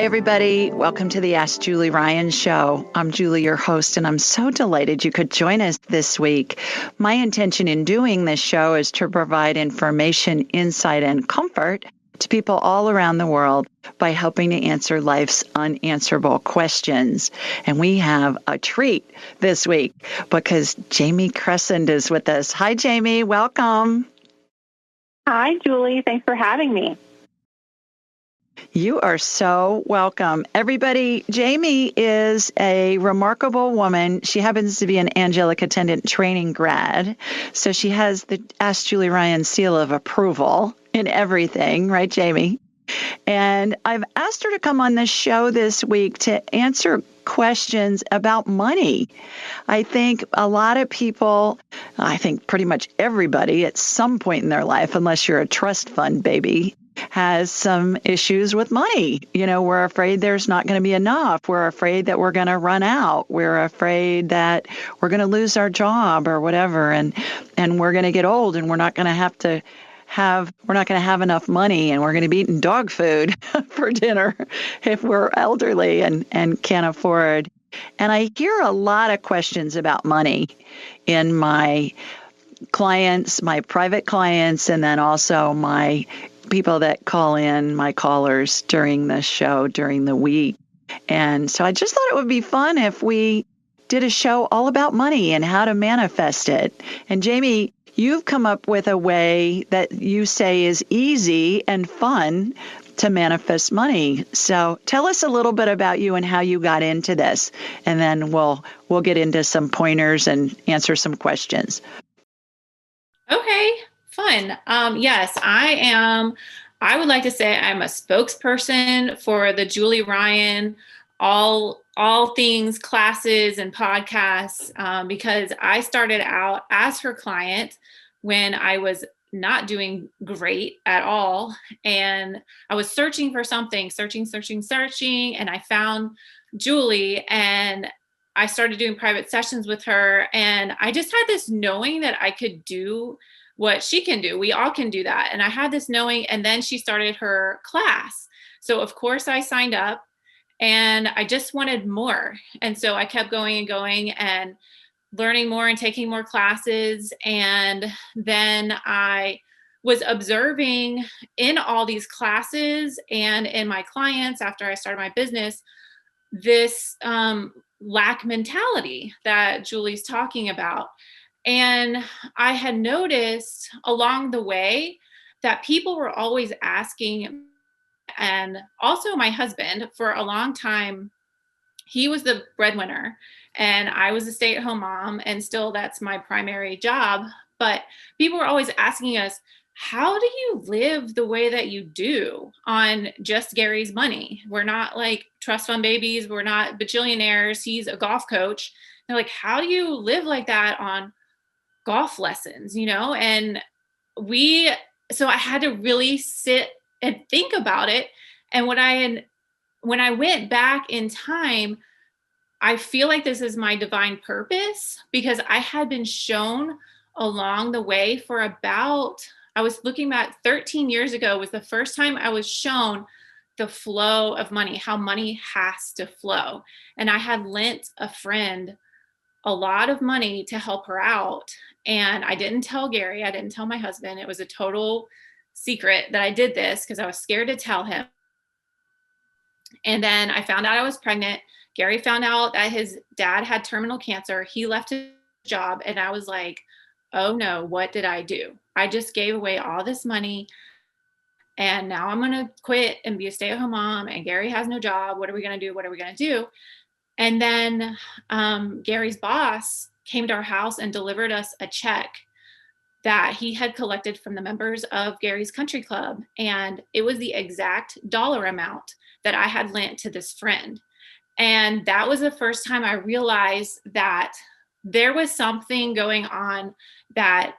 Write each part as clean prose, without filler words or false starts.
Hi, everybody. Welcome to the Ask Julie Ryan Show. I'm Julie, your host, and I'm so delighted you could join us this week. My intention in doing this show is to provide information, insight, and comfort to people all around the world by helping to answer life's unanswerable questions. And we have a treat this week because Jamie Cressend is with us. Hi, Jamie. Welcome. Hi, Julie. Thanks for having me. You are so welcome. Everybody, Jamie is a remarkable woman. She happens to be an angelic attendant training grad. So she has the Ask Julie Ryan seal of approval in everything, right, Jamie? And I've asked her to come on this show this week to answer questions about money. I think a lot of people, I think pretty much everybody at some point in their life, unless you're a trust fund baby, has some issues with money. You know, we're afraid there's not going to be enough. We're afraid that we're going to run out. We're afraid that we're going to lose our job or whatever. And we're going to get old and we're not going to have enough money, and we're going to be eating dog food for dinner if we're elderly and can't afford. And I hear a lot of questions about money in my clients, my private clients, and then also my people that call in, my callers during the show, during the week. And so I just thought it would be fun if we did a show all about money and how to manifest it. And Jamie, you've come up with a way that you say is easy and fun to manifest money. So tell us a little bit about you and how you got into this, and then we'll get into some pointers and answer some questions. Okay, fun. Yes, I am. I would like to say I'm a spokesperson for the Julie Ryan, all things classes and podcasts, because I started out as her client when I was not doing great at all. And I was searching for something, searching. And I found Julie, and I started doing private sessions with her. And I just had this knowing that I could do what she can do. We all can do that. And I had this knowing, and then she started her class. So of course I signed up, and I just wanted more. And so I kept going and going and learning more and taking more classes. And then I was observing in all these classes and in my clients after I started my business, this lack mentality that Julie's talking about. And I had noticed along the way that people were always asking, and also my husband for a long time, he was the breadwinner and I was a stay-at-home mom, and still that's my primary job. But people were always asking us, how do you live the way that you do on just Gary's money? We're not like trust fund babies. We're not bajillionaires. He's a golf coach. They're like, how do you live like that on golf lessons, And so I had to really sit and think about it. And when I went back in time, I feel like this is my divine purpose, because I had been shown along the way for I was looking back 13 years ago was the first time I was shown the flow of money, how money has to flow. And I had lent a friend a lot of money to help her out. And I didn't tell Gary, I didn't tell my husband. It was a total secret that I did this because I was scared to tell him. And then I found out I was pregnant. Gary found out that his dad had terminal cancer. He left his job, and I was like, oh no, what did I do? I just gave away all this money, and now I'm going to quit and be a stay-at-home mom, and Gary has no job. What are we going to do? What are we going to do? And then Gary's boss came to our house and delivered us a check that he had collected from the members of Gary's country club. And it was the exact dollar amount that I had lent to this friend. And that was the first time I realized that there was something going on that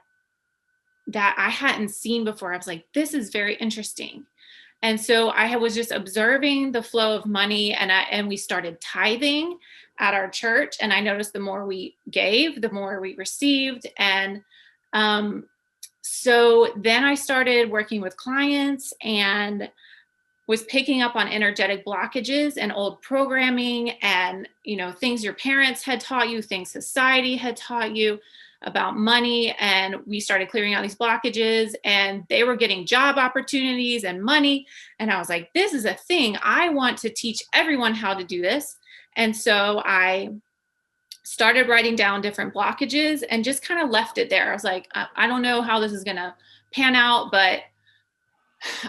I hadn't seen before. I was like, this is very interesting. And so I was just observing the flow of money, and we started tithing at our church. And I noticed the more we gave, the more we received. And so then I started working with clients, and was picking up on energetic blockages and old programming and, things your parents had taught you, things society had taught you about money. And we started clearing out these blockages, and they were getting job opportunities and money. And I was like, this is a thing. I want to teach everyone how to do this. And so I started writing down different blockages and just kind of left it there. I was like, I don't know how this is going to pan out, but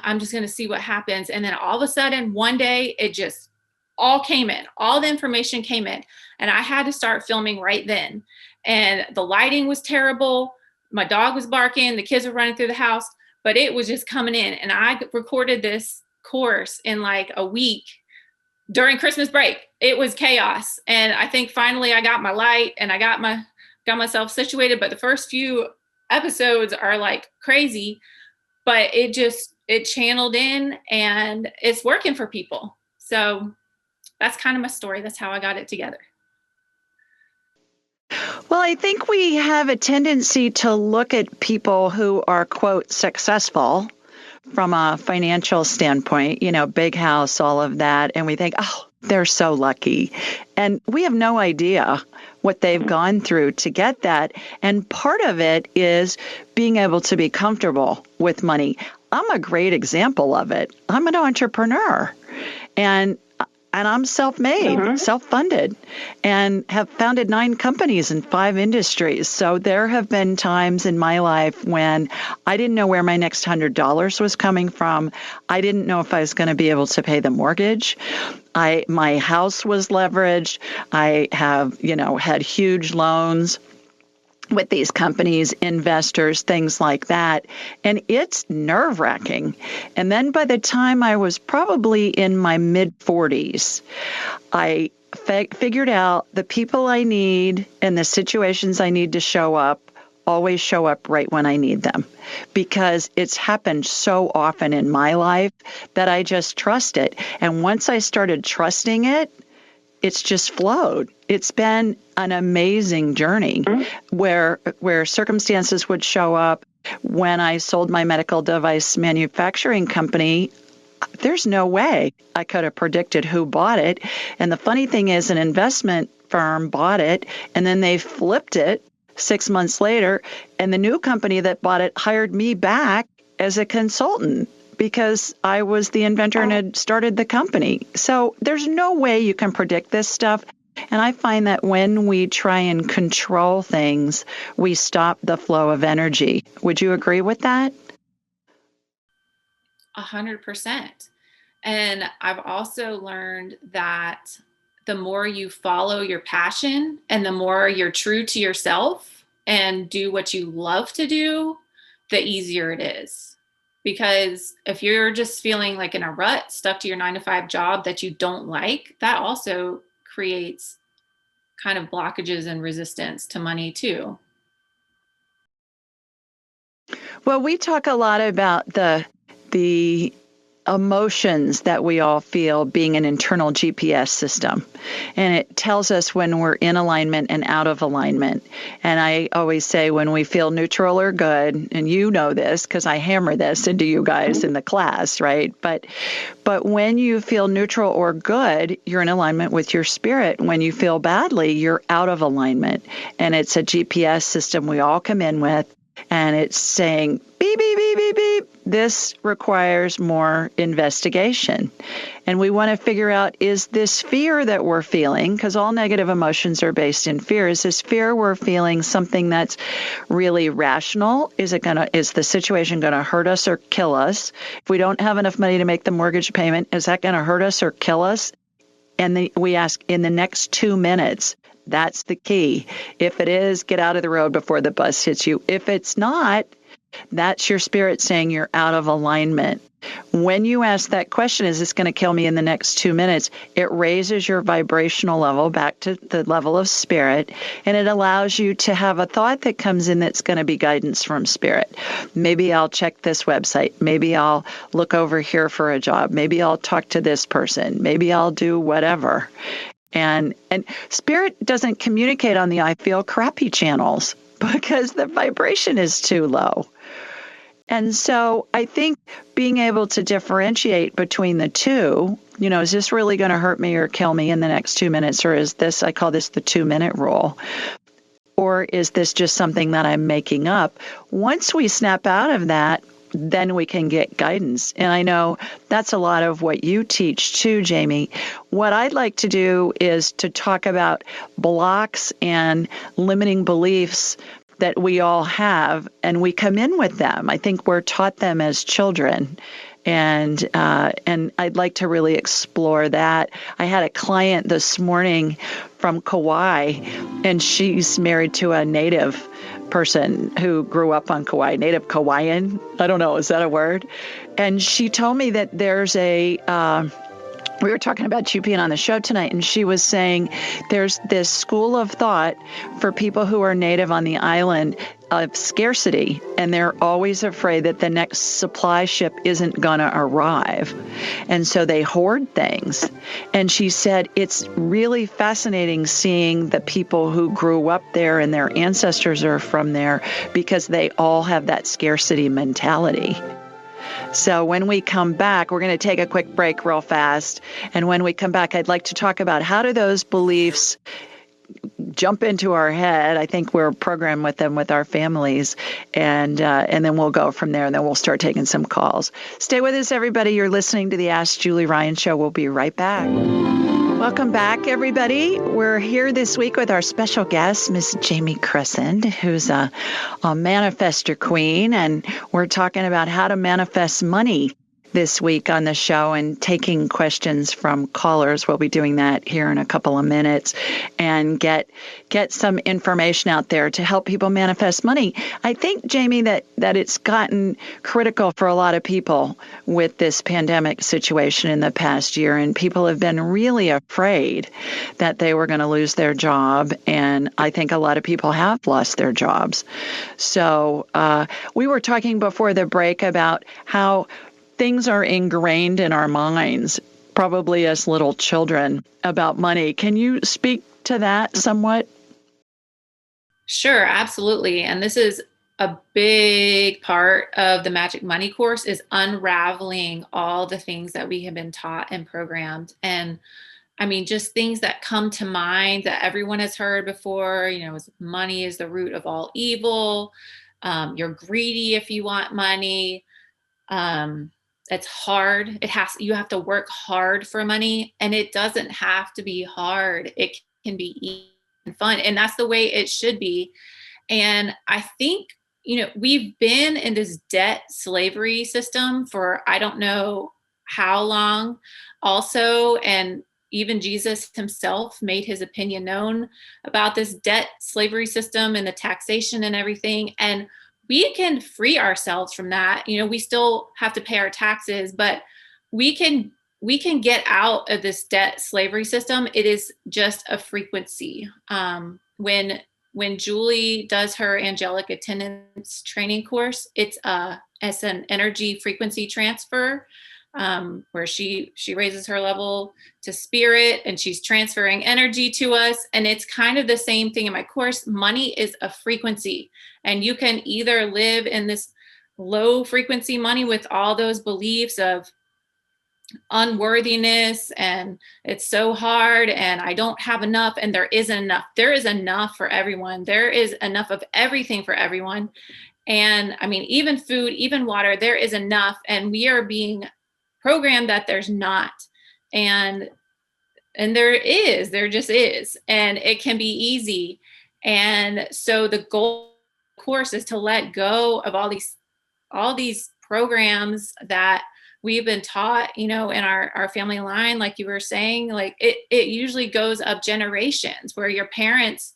I'm just going to see what happens. And then all of a sudden, one day, it just all came in. All the information came in. And I had to start filming right then. And the lighting was terrible. My dog was barking. The kids were running through the house. But it was just coming in. And I recorded this course in like a week during Christmas break. It was chaos. And I think finally I got my light and I got myself situated. But the first few episodes are like crazy. But it channeled in, and it's working for people. So that's kind of my story. That's how I got it together. Well, I think we have a tendency to look at people who are, quote, successful from a financial standpoint, big house, all of that. And we think, oh, they're so lucky. And we have no idea what they've gone through to get that. And part of it is being able to be comfortable with money. I'm a great example of it. I'm an entrepreneur, and I'm self-made, self-funded, and have founded 9 companies in 5 industries. So there have been times in my life when I didn't know where my next $100 was coming from. I didn't know if I was going to be able to pay the mortgage. My house was leveraged. I have, had huge loans with these companies, investors, things like that. And it's nerve-wracking. And then by the time I was probably in my mid-40s, I figured out the people I need and the situations I need to show up always show up right when I need them, because it's happened so often in my life that I just trust it. And once I started trusting it, it's just flowed. It's been an amazing journey where circumstances would show up. When I sold my medical device manufacturing company, there's no way I could have predicted who bought it. And the funny thing is, an investment firm bought it, and then they flipped it 6 months later, and the new company that bought it hired me back as a consultant, because I was the inventor and had started the company. So there's no way you can predict this stuff. And I find that when we try and control things, we stop the flow of energy. Would you agree with that? 100%. And I've also learned that the more you follow your passion and the more you're true to yourself and do what you love to do, the easier it is. Because if you're just feeling like in a rut, stuck to your 9-to-5 job that you don't like, that also creates kind of blockages and resistance to money too. Well, we talk a lot about the emotions that we all feel being an internal GPS system. And it tells us when we're in alignment and out of alignment. And I always say when we feel neutral or good, and you know this because I hammer this into you guys in the class, right? But when you feel neutral or good, you're in alignment with your spirit. When you feel badly, you're out of alignment. And it's a GPS system we all come in with. And it's saying, beep, beep, beep, beep, beep. This requires more investigation. And we want to figure out, is this fear that we're feeling, because all negative emotions are based in fear, is this fear we're feeling something that's really rational? Is the situation going to hurt us or kill us? If we don't have enough money to make the mortgage payment, is that going to hurt us or kill us? And we ask, in the next 2 minutes, that's the key. If it is, get out of the road before the bus hits you. If it's not, that's your spirit saying you're out of alignment. When you ask that question, is this going to kill me in the next 2 minutes? It raises your vibrational level back to the level of spirit, and it allows you to have a thought that comes in that's going to be guidance from spirit. Maybe I'll check this website. Maybe I'll look over here for a job. Maybe I'll talk to this person. Maybe I'll do whatever. And spirit doesn't communicate on the I feel crappy channels because the vibration is too low. And so I think being able to differentiate between the two, is this really going to hurt me or kill me in the next 2 minutes? Or is this, I call this the 2-minute rule? Or is this just something that I'm making up? Once we snap out of that, then we can get guidance. And I know that's a lot of what you teach too, Jamie. What I'd like to do is to talk about blocks and limiting beliefs that we all have, and we come in with them. I think we're taught them as children. And I'd like to really explore that. I had a client this morning from Kauai, and she's married to a native person who grew up on Kauai, native Kauaian. I don't know, is that a word? And she told me that there's we were talking about you being on the show tonight, and she was saying there's this school of thought for people who are native on the island of scarcity, and they're always afraid that the next supply ship isn't going to arrive. And so they hoard things. And she said it's really fascinating seeing the people who grew up there and their ancestors are from there, because they all have that scarcity mentality. So when we come back, we're going to take a quick break real fast. And when we come back, I'd like to talk about how do those beliefs jump into our head. I think we're programmed with them with our families, and then we'll go from there, and then we'll start taking some calls. Stay with us, everybody. You're listening to the Ask Julie Ryan Show. We'll be right back. Welcome back, everybody. We're here this week with our special guest, Miss Jamie Cressend, who's a manifester queen, and we're talking about how to manifest money this week on the show and taking questions from callers. We'll be doing that here in a couple of minutes and get some information out there to help people manifest money. I think, Jamie, that it's gotten critical for a lot of people with this pandemic situation in the past year, and people have been really afraid that they were going to lose their job, and I think a lot of people have lost their jobs. So we were talking before the break about how things are ingrained in our minds, probably as little children, about money. Can you speak to that somewhat? Sure, absolutely. And this is a big part of the Magic Money course, is unraveling all the things that we have been taught and programmed. And I mean, just things that come to mind that everyone has heard before, money is the root of all evil. You're greedy if you want money. It's hard. You have to work hard for money, and it doesn't have to be hard. It can be easy and fun, and that's the way it should be. And I think, we've been in this debt slavery system for I don't know how long also. And even Jesus himself made his opinion known about this debt slavery system and the taxation and everything. And we can free ourselves from that. We still have to pay our taxes, but we can get out of this debt slavery system. It is just a frequency. When Julie does her angelic attendance training course, it's an energy frequency transfer, where she raises her level to spirit and she's transferring energy to us. And it's kind of the same thing in my course. Money is a frequency, and you can either live in this low frequency money with all those beliefs of unworthiness and it's so hard and I don't have enough and there isn't enough. There is enough for everyone. There is enough of everything for everyone. And I mean, even food, even water, there is enough. And we are being programmed that there's not. And there just is. And it can be easy. And so the goal, of course, is to let go of all these programs that we've been taught, in our family line, like you were saying. Like it usually goes up generations, where your parents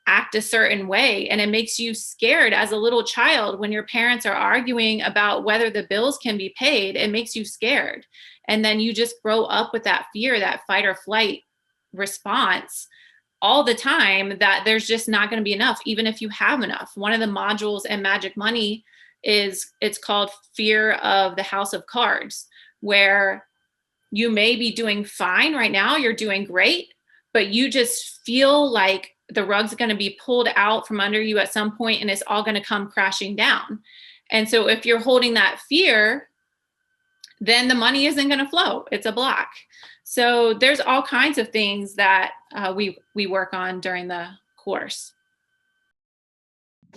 act a certain way, and it makes you scared as a little child. When your parents are arguing about whether the bills can be paid, it makes you scared. And then you just grow up with that fear, that fight or flight response all the time, that there's just not going to be enough, even if you have enough. One of the modules in Magic Money it's called Fear of the House of Cards, where you may be doing fine right now, you're doing great, but you just feel like the rug's going to be pulled out from under you at some point, and it's all going to come crashing down. And so if you're holding that fear, then the money isn't going to flow. It's a block. So there's all kinds of things that we work on during the course.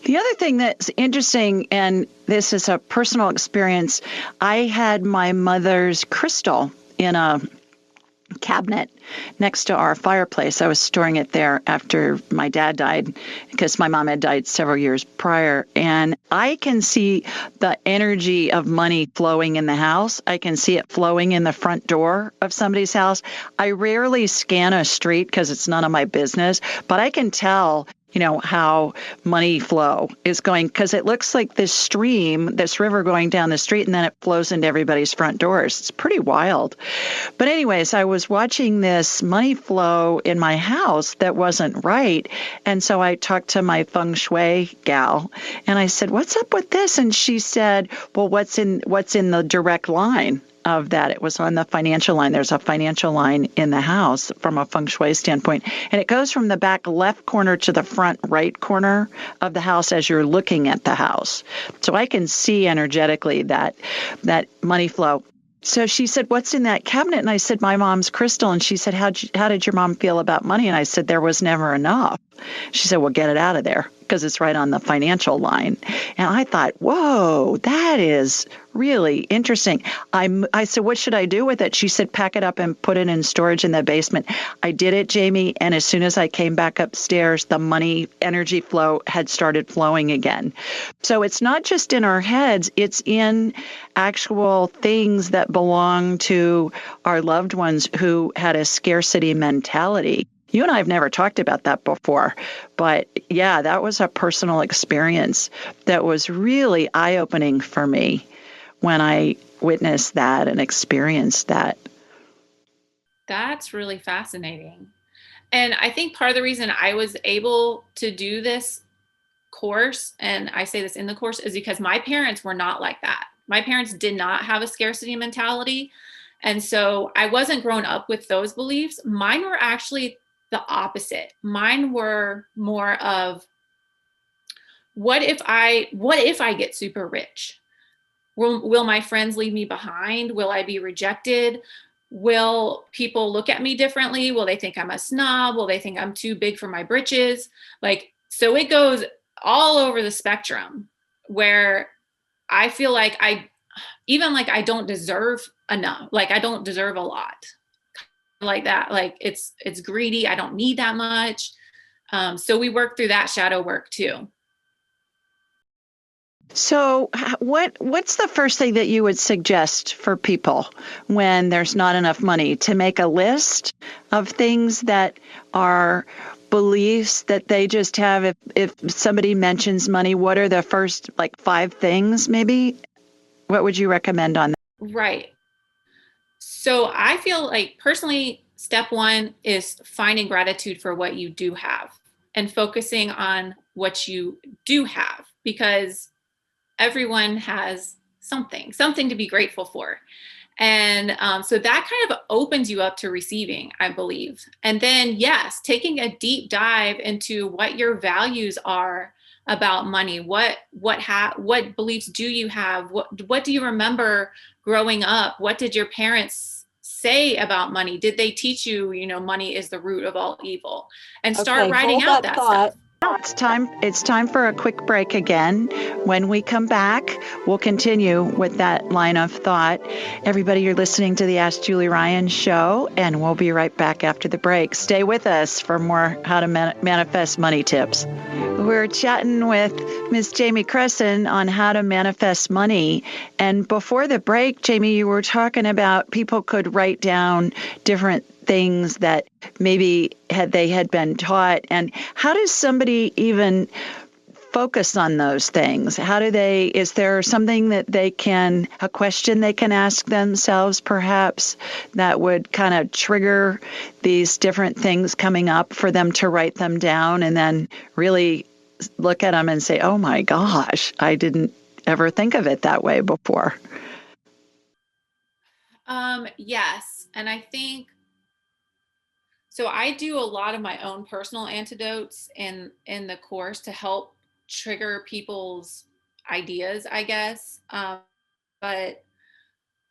The other thing that's interesting, and this is a personal experience, I had my mother's crystal in a cabinet next to our fireplace. I was storing it there after my dad died, because my mom had died several years prior. And I can see the energy of money flowing in the house. I can see it flowing in the front door of somebody's house. I rarely scan a street because it's none of my business, but I can tell how money flow is going, because it looks like this stream, this river going down the street, and then it flows into everybody's front doors. It's pretty wild. But anyways, I was watching this money flow in my house that wasn't right. And so I talked to my feng shui gal and I said, "What's up with this?" And she said, "Well, what's in the direct line of that?" It was on the financial line. There's a financial line in the house from a feng shui standpoint, and it goes from the back left corner to the front right corner of the house as you're looking at the house. So I can see energetically that money flow. So she said, "What's in that cabinet?" And I said, "My mom's crystal." And she said, how did your mom feel about money?" And I said, "There was never enough." She said, "Well, get it out of there, because it's right on the financial line." And I thought, whoa, that is really interesting. I said, "What should I do with it?" She said, "Pack it up and put it in storage in the basement." I did it, Jamie. And as soon as I came back upstairs, the money energy flow had started flowing again. So it's not just in our heads, it's in actual things that belong to our loved ones who had a scarcity mentality. You and I have never talked about that before, but yeah, that was a personal experience that was really eye-opening for me when I witnessed that and experienced that. That's really fascinating. And I think part of the reason I was able to do this course, and I say this in the course, is because my parents were not like that. My parents did not have a scarcity mentality. And so I wasn't grown up with those beliefs. Mine were actually the opposite. Mine were more of, what if I get super rich? Will my friends leave me behind? Will I be rejected? Will people look at me differently? Will they think I'm a snob? Will they think I'm too big for my britches? So it goes all over the spectrum, where I feel like I don't deserve enough. Like, I don't deserve a lot, like that. Like, it's greedy. I don't need that much. So we work through that shadow work too. So what's the first thing that you would suggest for people when there's not enough money? To make a list of things that are beliefs that they just have? If somebody mentions money, what are the first 5 things maybe? What would you recommend on that? Right. So I feel like, personally, step 1 is finding gratitude for what you do have and focusing on what you do have, because everyone has something to be grateful for. And so that kind of opens you up to receiving, I believe. And then, yes, taking a deep dive into what your values are about money. What beliefs do you have? What do you remember growing up? What did your parents say about money? Did they teach you, money is the root of all evil? And start writing out that stuff. It's time for a quick break again. When we come back, we'll continue with that line of thought. Everybody, you're listening to the Ask Julie Ryan show, and we'll be right back after the break. Stay with us for more How to Manifest Money tips. We're chatting with Ms. Jamie Cressend on how to manifest money. And before the break, Jamie, you were talking about people could write down different things that maybe they had been taught. And how does somebody even focus on those things? Is there something that a question they can ask themselves perhaps that would kind of trigger these different things coming up for them to write them down and then really look at them and say, oh my gosh, I didn't ever think of it that way before? Yes. And I think, so I do a lot of my own personal antidotes in the course to help trigger people's ideas, I guess. But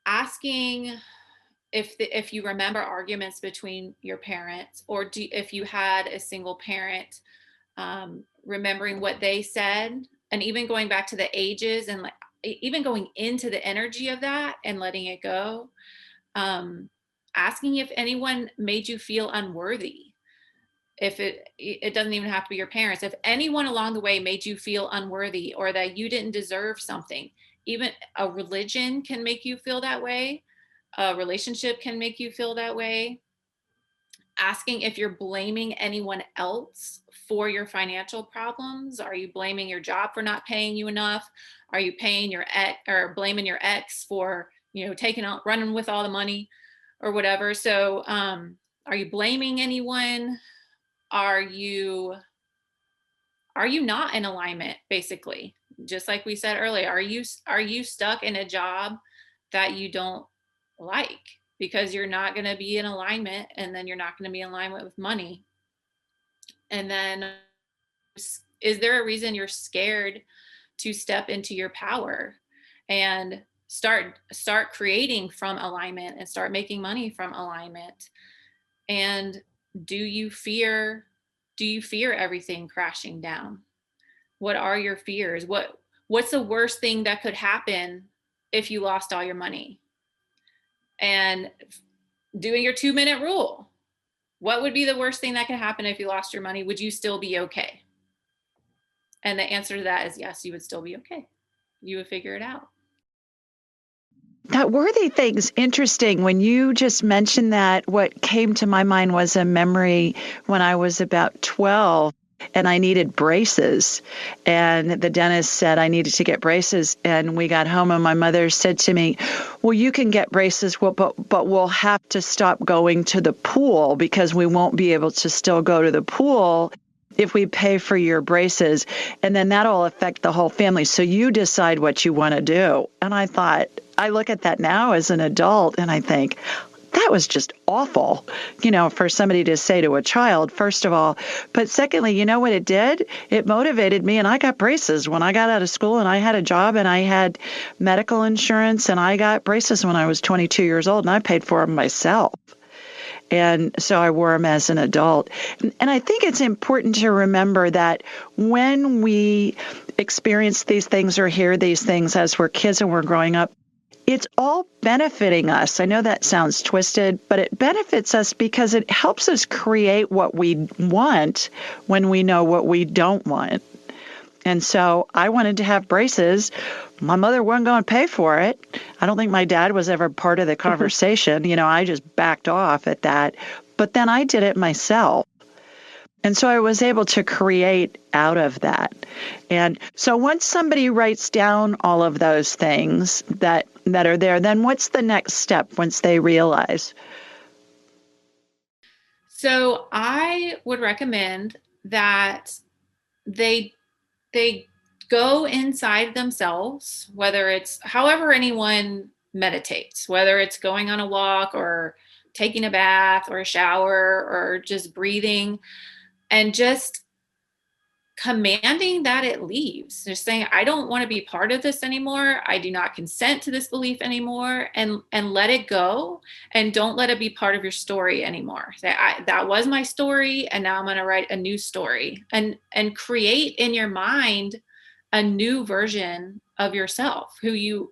asking if you remember arguments between your parents, or if you had a single parent, remembering what they said, and even going back to the ages, and like even going into the energy of that and letting it go. Asking if anyone made you feel unworthy. If it doesn't even have to be your parents. If anyone along the way made you feel unworthy, or that you didn't deserve something, even a religion can make you feel that way. A relationship can make you feel that way. Asking if you're blaming anyone else for your financial problems. Are you blaming your job for not paying you enough? Are you paying your ex, or blaming your ex for, taking out, running with all the money or whatever? So, are you blaming anyone? Are you not in alignment, basically? Just like we said earlier, are you stuck in a job that you don't like because you're not going to be in alignment, and then you're not going to be in alignment with money? And then, is there a reason you're scared to step into your power and start creating from alignment and start making money from alignment? And do you fear everything crashing down? What are your fears? What's the worst thing that could happen if you lost all your money? And doing your 2-minute rule. What would be the worst thing that could happen if you lost your money? Would you still be okay? And the answer to that is yes, you would still be okay. You would figure it out. That worthy thing's interesting. When you just mentioned that, what came to my mind was a memory when I was about 12 and I needed braces. And the dentist said I needed to get braces. And we got home and my mother said to me, well, you can get braces, but we'll have to stop going to the pool because we won't be able to still go to the pool if we pay for your braces. And then that'll affect the whole family. So you decide what you want to do. And I thought, I look at that now as an adult and I think, that was just awful, for somebody to say to a child, first of all. But secondly, you know what it did? It motivated me, and I got braces when I got out of school, and I had a job, and I had medical insurance, and I got braces when I was 22 years old, and I paid for them myself. And so I wore them as an adult. And I think it's important to remember that when we experience these things or hear these things as we're kids and we're growing up, it's all benefiting us. I know that sounds twisted, but it benefits us because it helps us create what we want when we know what we don't want. And so I wanted to have braces. My mother wasn't going to pay for it. I don't think my dad was ever part of the conversation. I just backed off at that. But then I did it myself. And so I was able to create out of that. And so once somebody writes down all of those things that are there, then what's the next step once they realize? So I would recommend that they go inside themselves, whether it's however anyone meditates, whether it's going on a walk or taking a bath or a shower or just breathing, and just commanding that it leaves. Just saying, I don't want to be part of this anymore. I do not consent to this belief anymore, and let it go, and don't let it be part of your story anymore. Say, that was my story, and now I'm going to write a new story, and create in your mind a new version of yourself,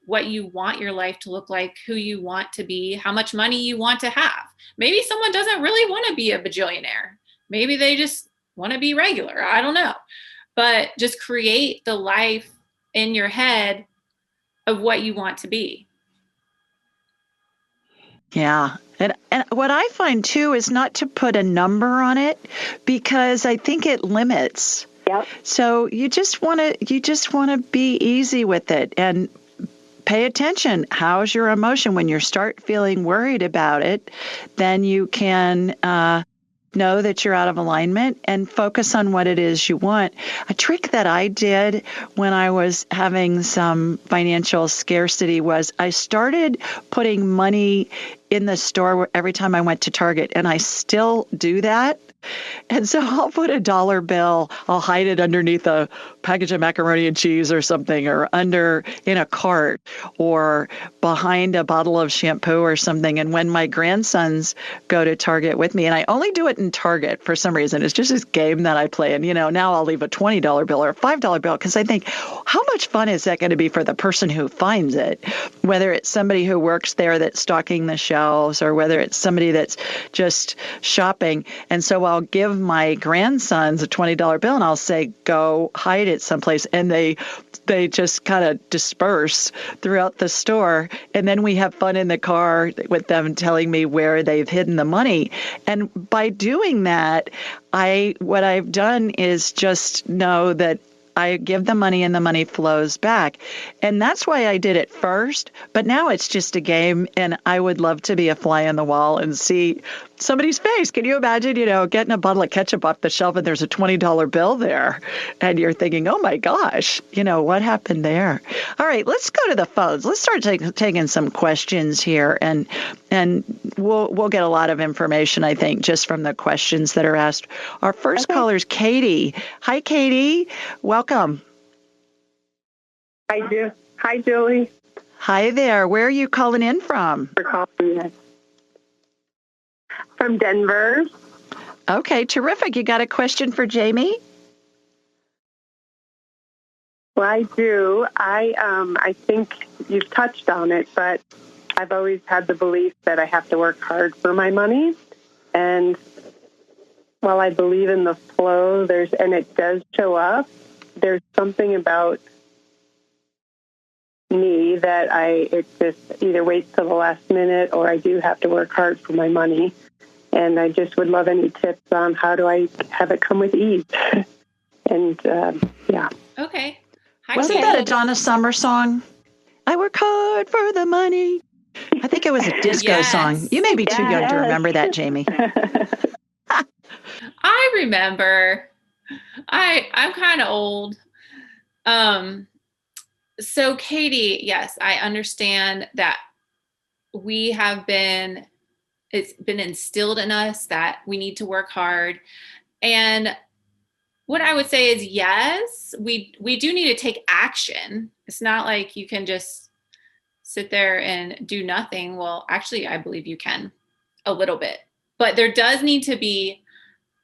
what you want your life to look like, who you want to be, how much money you want to have. Maybe someone doesn't really want to be a bajillionaire. Maybe they just want to be regular. I don't know. But just create the life in your head of what you want to be. Yeah. And what I find too is not to put a number on it, because I think it limits. Yep. So you just want to be easy with it and pay attention. How's your emotion? When you start feeling worried about it, then you can know that you're out of alignment and focus on what it is you want. A trick that I did when I was having some financial scarcity was I started putting money in the store every time I went to Target, and I still do that. And so I'll put a dollar bill, I'll hide it underneath a package of macaroni and cheese or something, or under in a cart, or behind a bottle of shampoo or something. And when my grandsons go to Target with me, and I only do it in Target for some reason, it's just this game that I play. And, now I'll leave a $20 bill or a $5 bill because I think, how much fun is that going to be for the person who finds it? Whether it's somebody who works there that's stocking the shelves, or whether it's somebody that's just shopping. And so I'll give my grandsons a $20 bill and I'll say, go hide it someplace. And they just kind of disperse throughout the store. And then we have fun in the car with them telling me where they've hidden the money. And by doing that, what I've done is just know that I give the money and the money flows back. And that's why I did it first. But now it's just a game. And I would love to be a fly on the wall and see somebody's face. Can you imagine, getting a bottle of ketchup off the shelf and there's a $20 bill there? And you're thinking, oh my gosh, what happened there? All right, let's go to the phones. Let's start taking some questions here. And we'll get a lot of information, I think, just from the questions that are asked. Our first caller is Katie. Hi, Katie. Welcome. Hi, Julie. Hi there. Where are you calling in from? For calling in. From Denver. Okay, terrific. You got a question for Jamie? Well, I do. I think you've touched on it, but I've always had the belief that I have to work hard for my money. And while I believe in the flow, and it does show up, there's something about me that it just either waits till the last minute or I do have to work hard for my money. And I just would love any tips on how do I have it come with ease. And yeah. Okay. Wasn't that a Donna Summer song? I work hard for the money. I think it was a disco song. You may be too young to remember that, Jamie. I remember. I'm kind of old. So Katie, yes, I understand that it's been instilled in us that we need to work hard. And what I would say is, yes, we do need to take action. It's not like you can just sit there and do nothing. Well, actually, I believe you can a little bit, but there does need to be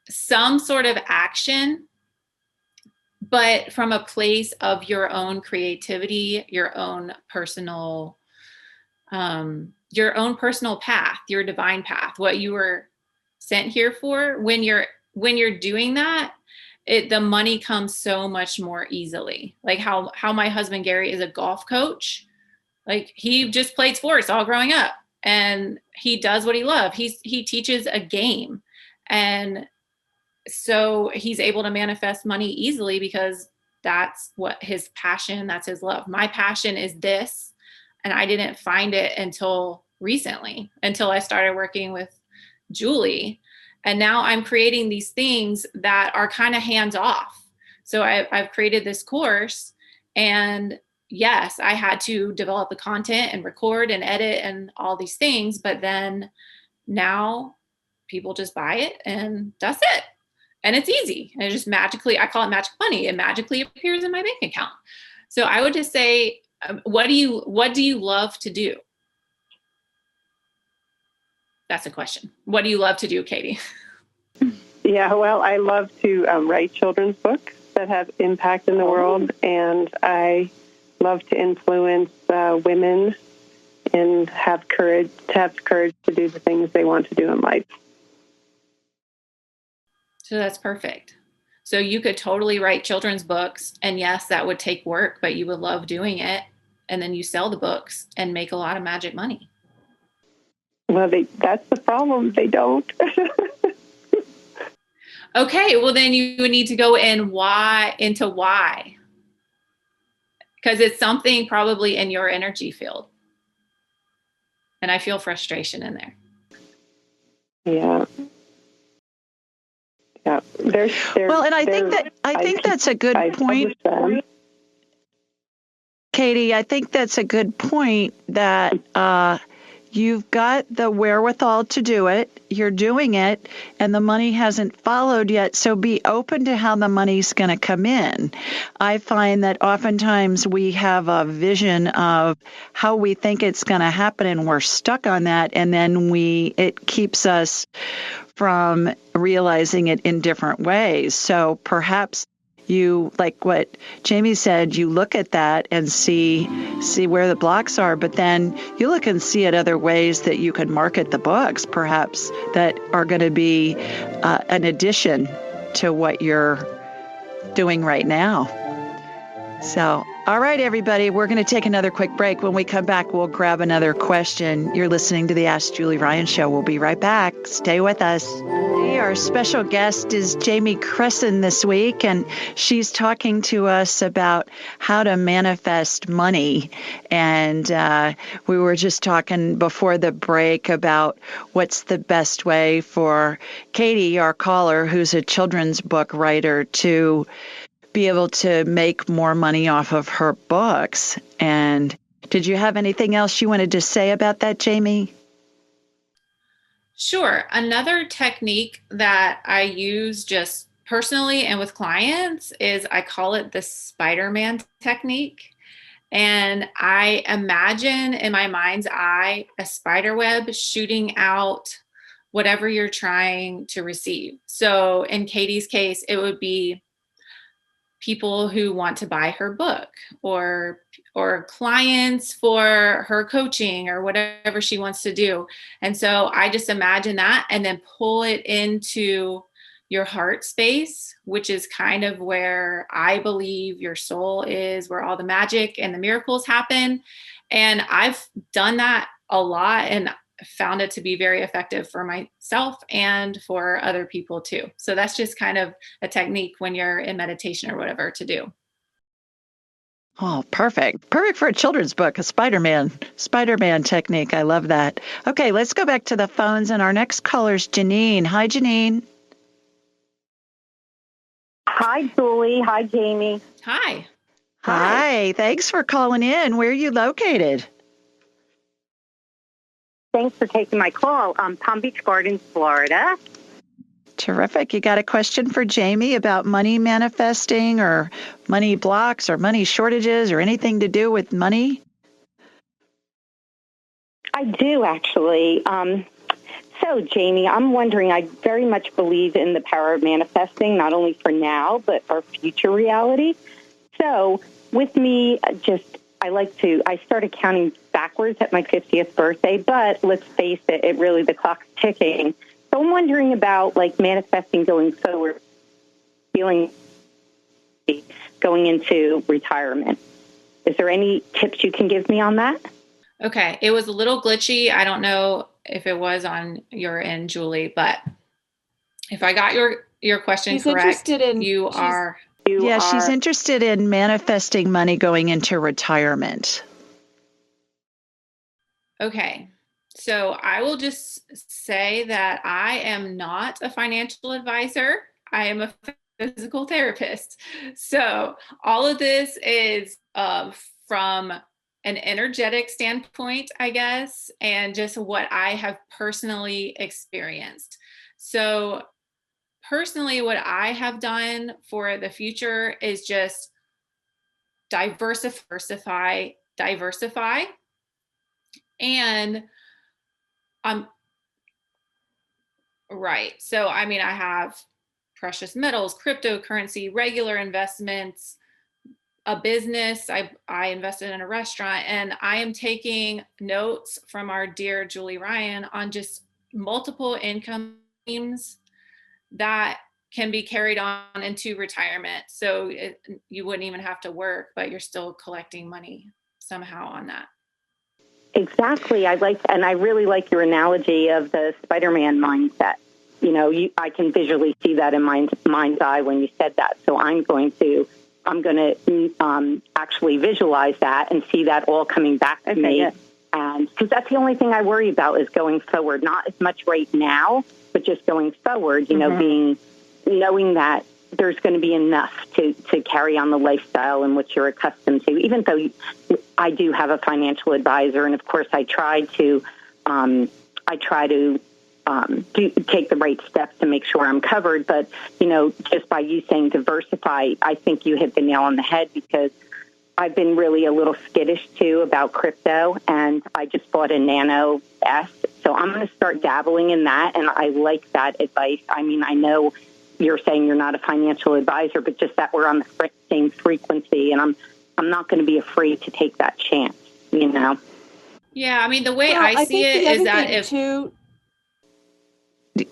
some sort of action, but from a place of your own creativity, your own personal path, your divine path, what you were sent here for. When you're doing that, the money comes so much more easily. Like how my husband Gary is a golf coach. Like he just played sports all growing up and he does what he loves. He teaches a game. And so he's able to manifest money easily because that's what his passion, that's his love. My passion is this. And I didn't find it until recently, until I started working with Julie. And now I'm creating these things that are kind of hands off. So I've created this course, and yes, I had to develop the content and record and edit and all these things. But then now people just buy it and that's it. And it's easy. And it just magically, I call it magic money. It magically appears in my bank account. So I would just say, what do you love to do? That's a question. What do you love to do, Katie? Yeah, well, I love to write children's books that have impact in the world, and I love to influence women and have courage to do the things they want to do in life. So that's perfect. So you could totally write children's books, and yes, that would take work, but you would love doing it. And then you sell the books and make a lot of magic money. Well, that's the problem. They don't. Okay, well then you would need to go into why. Because it's something probably in your energy field. And I feel frustration in there. Yeah. Yeah. Well, and I think that's a good point. Katie, I think that's a good point that you've got the wherewithal to do it. You're doing it, and the money hasn't followed yet. So be open to how the money's going to come in. I find that oftentimes we have a vision of how we think it's going to happen, and we're stuck on that. And then it keeps us from realizing it in different ways. So perhaps you, like what Jamie said, you look at that and see where the blocks are, but then you look and see at other ways that you can market the books, perhaps, that are going to be an addition to what you're doing right now. So, all right, everybody, we're going to take another quick break. When we come back, we'll grab another question. You're listening to the Ask Julie Ryan Show. We'll be right back. Stay with us. Our special guest is Jamie Cressend this week, and she's talking to us about how to manifest money. And we were just talking before the break about what's the best way for Katie, our caller, who's a children's book writer, to be able to make more money off of her books. And did you have anything else you wanted to say about that, Jamie? Sure. Another technique that I use just personally and with clients is I call it the Spider-Man technique. And I imagine in my mind's eye a spider web shooting out whatever you're trying to receive. So in Katie's case, it would be people who want to buy her book, or clients for her coaching, or whatever she wants to do. And so I just imagine that and then pull it into your heart space, which is kind of where I believe your soul is, where all the magic and the miracles happen. And I've done that a lot and found it to be very effective for myself and for other people too. So that's just kind of a technique when you're in meditation or whatever to do. Oh, perfect. Perfect for a children's book, a Spider-Man technique. I love that. Okay, let's go back to the phones, and our next caller's Janine. Hi, Janine. Hi, Julie. Hi, Jamie. Hi. Hi. Thanks for calling in. Where are you located? Thanks for taking my call. Palm Beach Gardens, Florida. Terrific. You got a question for Jamie about money manifesting, or money blocks, or money shortages, or anything to do with money? I do, actually. So, Jamie, I'm wondering, I very much believe in the power of manifesting, not only for now, but our future reality. So, with me, I started counting backwards at my 50th birthday, but let's face it, the clock's ticking. So I'm wondering about manifesting going forward, feeling going into retirement. Is there any tips you can give me on that? Okay. It was a little glitchy. I don't know if it was on your end, Julie, but if I got your question correct, she's interested in manifesting money going into retirement. Okay. So I will just say that I am not a financial advisor. I am a physical therapist. So all of this is from an energetic standpoint, I guess, and just what I have personally experienced. So personally, what I have done for the future is just diversify. And right. So, I mean, I have precious metals, cryptocurrency, regular investments, a business. I invested in a restaurant, and I am taking notes from our dear Julie Ryan on just multiple income streams that can be carried on into retirement. So you wouldn't even have to work, but you're still collecting money somehow on that. Exactly. I really like your analogy of the Spider-Man mindset. I can visually see that in my mind's eye when you said that. So I'm going to actually visualize that and see that all coming back to me. Yes. And because that's the only thing I worry about is going forward, not as much right now, but just going forward, knowing that there's going to be enough to carry on the lifestyle in which you're accustomed to, even though I do have a financial advisor. And of course I tried to I try to take the right steps to make sure I'm covered. But, just by you saying diversify, I think you hit the nail on the head, because I've been really a little skittish, too, about crypto, and I just bought a Nano S. So I'm going to start dabbling in that, and I like that advice. I mean, I know you're saying you're not a financial advisor, but just that we're on the same frequency, and I'm not going to be afraid to take that chance, Yeah, I mean, the way I see it is that if...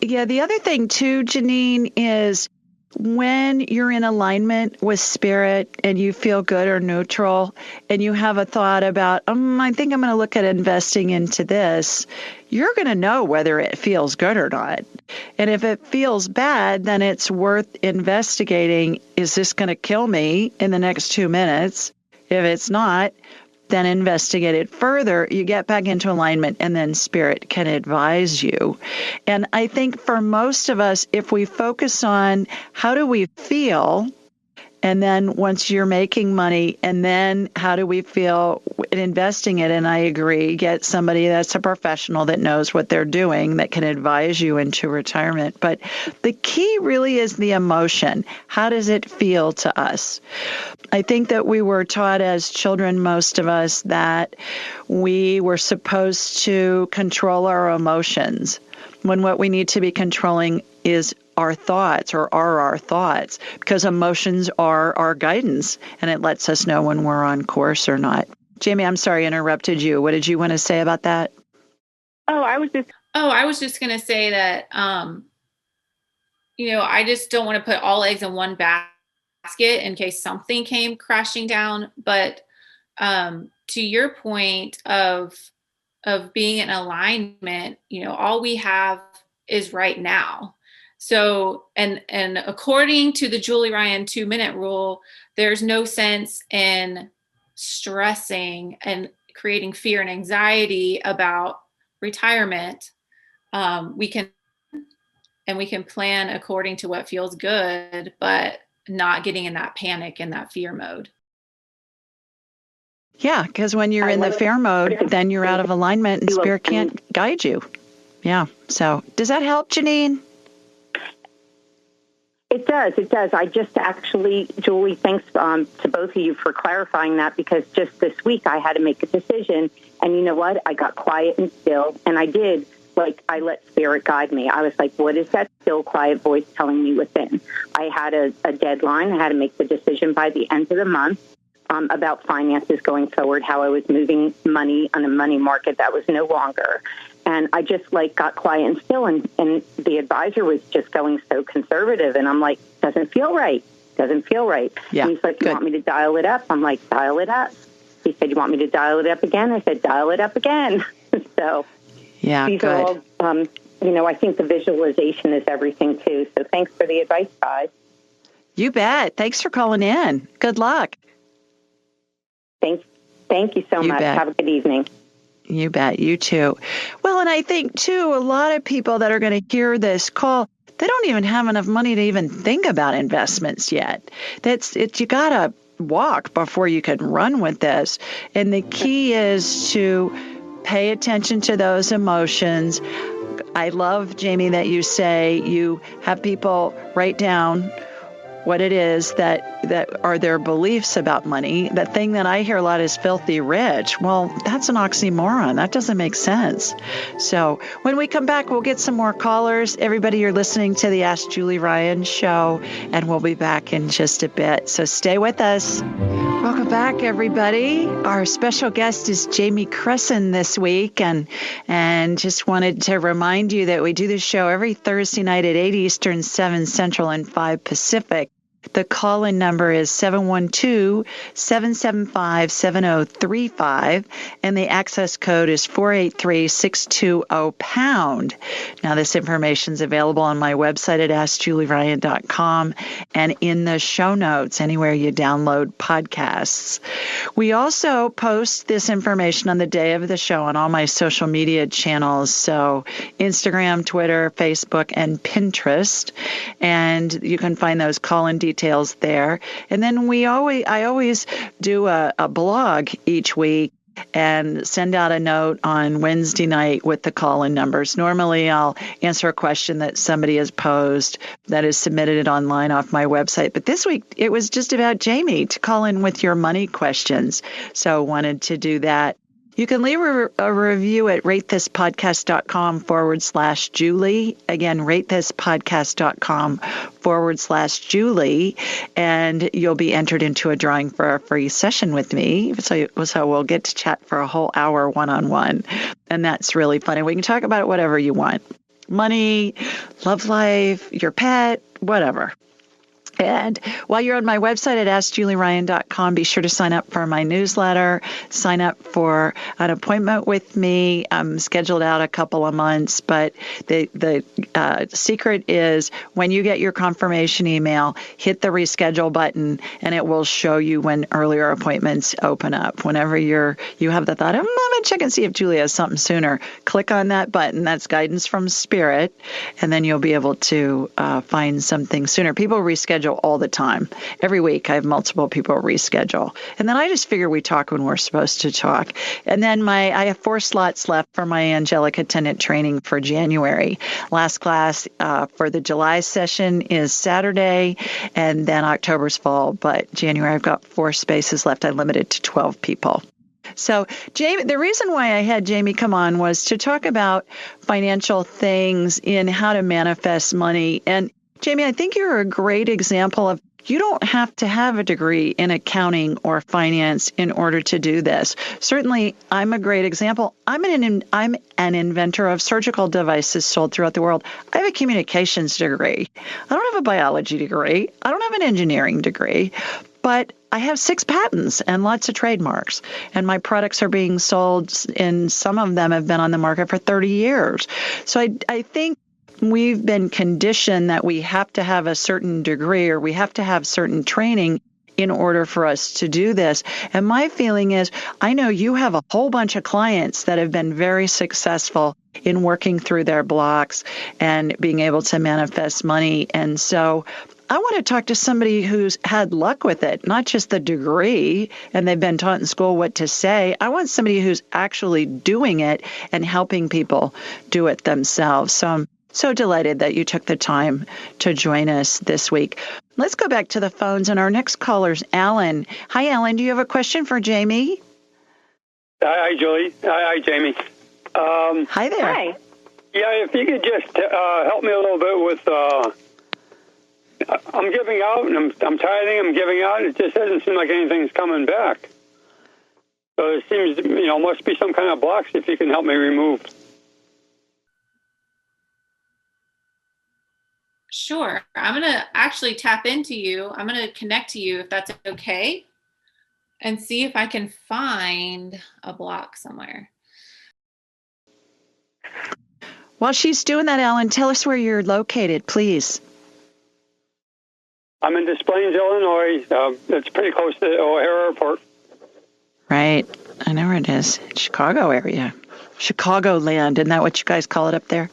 Yeah, the other thing, too, Janine, is when you're in alignment with spirit and you feel good or neutral and you have a thought about, I think I'm going to look at investing into this, you're going to know whether it feels good or not. And if it feels bad, then it's worth investigating. Is this going to kill me in the next 2 minutes? If it's not, then investigate it further. You get back into alignment, and then spirit can advise you. And I think for most of us, if we focus on how do we feel, and then once you're making money, and then how do we feel in investing it? And I agree, get somebody that's a professional that knows what they're doing, that can advise you into retirement. But the key really is the emotion. How does it feel to us? I think that we were taught as children, most of us, that we were supposed to control our emotions, when what we need to be controlling is our thoughts, or are our thoughts, because emotions are our guidance, and it lets us know when we're on course or not. Jamie, I'm sorry I interrupted you. What did you want to say about that? I was just going to say that, I just don't want to put all eggs in one basket in case something came crashing down. But to your point of being in alignment, all we have is right now. So, and according to the Julie Ryan 2-minute rule, there's no sense in stressing and creating fear and anxiety about retirement. We can plan according to what feels good, but not getting in that panic and that fear mode. Yeah, because when you're in the fear mode, then you're out of alignment and spirit can't guide you. Yeah. So does that help, Janine? It does. I just actually, Julie, thanks to both of you for clarifying that, because just this week I had to make a decision, and you know what? I got quiet and still, and I did, I let spirit guide me. I was like, what is that still quiet voice telling me within? I had a deadline. I had to make the decision by the end of the month about finances going forward, how I was moving money on a money market that was no longer. And I just got quiet and still, and the advisor was just going so conservative, and I'm like, doesn't feel right. Yeah, and he's like, you want me to dial it up? I'm like, dial it up. He said, you want me to dial it up again? I said, dial it up again. So yeah, these good. are all, I think the visualization is everything too. So thanks for the advice, guys. You bet. Thanks for calling in. Good luck. Thank you so much. Bet. Have a good evening. You bet. You too. Well, and I think, too, a lot of people that are going to hear this call, they don't even have enough money to even think about investments yet. You got to walk before you can run with this. And the key is to pay attention to those emotions. I love, Jamie, that you say you have people write down what it is that are their beliefs about money. The thing that I hear a lot is filthy rich. Well, that's an oxymoron. That doesn't make sense. So when we come back, we'll get some more callers. Everybody, you're listening to the Ask Julie Ryan show, and we'll be back in just a bit. So stay with us. Welcome back, everybody. Our special guest is Jamie Cressend this week, and just wanted to remind you that we do this show every Thursday night at 8 Eastern, 7 Central, and 5 Pacific. The call-in number is 712-775-7035, and the access code is 483-620#. Now, this information is available on my website at AskJulieRyan.com and in the show notes, anywhere you download podcasts. We also post this information on the day of the show on all my social media channels, so Instagram, Twitter, Facebook, and Pinterest, and you can find those call-in details there. And then I always do a blog each week and send out a note on Wednesday night with the call-in numbers. Normally, I'll answer a question that somebody has posed that is submitted online off my website. But this week, it was just about Jamie to call in with your money questions. So wanted to do that. You can leave a review at ratethispodcast.com/Julie. Again, ratethispodcast.com/Julie. And you'll be entered into a drawing for a free session with me. So we'll get to chat for a whole hour one-on-one. And that's really fun. And we can talk about whatever you want. Money, love life, your pet, whatever. And while you're on my website at AskJulieRyan.com, be sure to sign up for my newsletter, sign up for an appointment with me. I'm scheduled out a couple of months, but the secret is when you get your confirmation email, hit the reschedule button, and it will show you when earlier appointments open up. Whenever you have the thought, I'm going to check and see if Julie has something sooner, click on that button. That's guidance from Spirit, and then you'll be able to find something sooner. People reschedule all the time. Every week I have multiple people reschedule. And then I just figure we talk when we're supposed to talk. And then I have 4 slots left for my angelic attendant training for January. Last class for the July session is Saturday, and then October's full. But January I've got 4 spaces left. I limited to 12 people. So, Jamie, the reason why I had Jamie come on was to talk about financial things in how to manifest money. And Jamie, I think you're a great example of you don't have to have a degree in accounting or finance in order to do this. Certainly, I'm a great example. I'm an inventor of surgical devices sold throughout the world. I have a communications degree. I don't have a biology degree. I don't have an engineering degree. But I have 6 patents and lots of trademarks, and my products are being sold, and some of them have been on the market for 30 years. So I think we've been conditioned that we have to have a certain degree or we have to have certain training in order for us to do this. And my feeling is, I know you have a whole bunch of clients that have been very successful in working through their blocks and being able to manifest money. And so I want to talk to somebody who's had luck with it, not just the degree and they've been taught in school what to say. I want somebody who's actually doing it and helping people do it themselves. So I'm so delighted that you took the time to join us this week. Let's go back to the phones, and our next caller's Alan. Hi, Alan. Do you have a question for Jamie? Hi, Julie. Hi, Jamie. Hi there. Hi. Yeah, if you could just help me a little bit with, I'm giving out, and I'm tithing, I'm giving out, and it just doesn't seem like anything's coming back. So it seems, must be some kind of blocks if you can help me remove. Sure. I'm going to actually tap into you. I'm going to connect to you if that's okay, and see if I can find a block somewhere. While she's doing that, Alan, tell us where you're located, please. I'm in Des Plaines, Illinois. It's pretty close to the O'Hare Airport. Right. I know where it is. Chicago area. Chicagoland. Isn't that what you guys call it up there?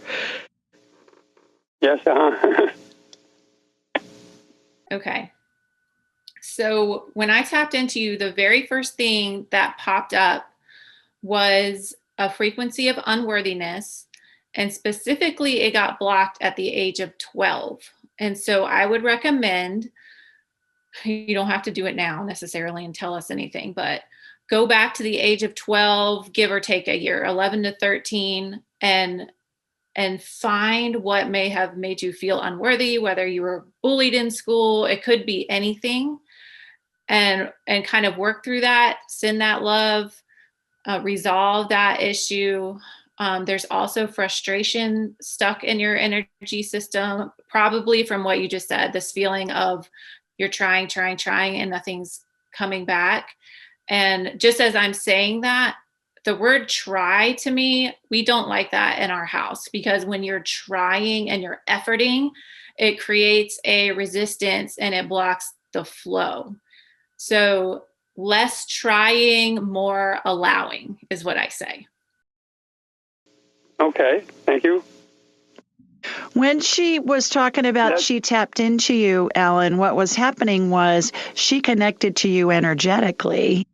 Yes, Okay. So when I tapped into you, the very first thing that popped up was a frequency of unworthiness. And specifically, it got blocked at the age of 12. And so I would recommend, you don't have to do it now necessarily and tell us anything, but go back to the age of 12, give or take a year, 11 to 13, and find what may have made you feel unworthy, whether you were bullied in school, it could be anything, and kind of work through that, send that love, resolve that issue. There's also frustration stuck in your energy system, probably from what you just said, this feeling of you're trying, and nothing's coming back. And just as I'm saying that, the word try, to me, we don't like that in our house, because when you're trying and you're efforting, it creates a resistance and it blocks the flow. So less trying, more allowing is what I say. Okay, thank you. When she was talking about she tapped into you, Alan, what was happening was she connected to you energetically.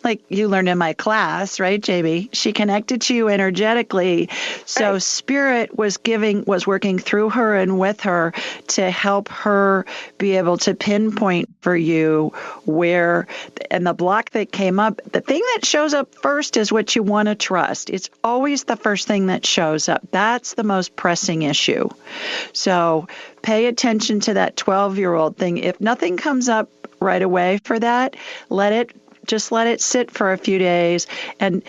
like you learned in my class, right, JB? She connected to you energetically. So Right. Spirit was working through her and with her to help her be able to pinpoint for you where, and the block that came up, the thing that shows up first is what you want to trust. It's always the first thing that shows up. That's the most pressing issue. So pay attention to that 12-year-old thing. If nothing comes up right away for that, let it sit for a few days and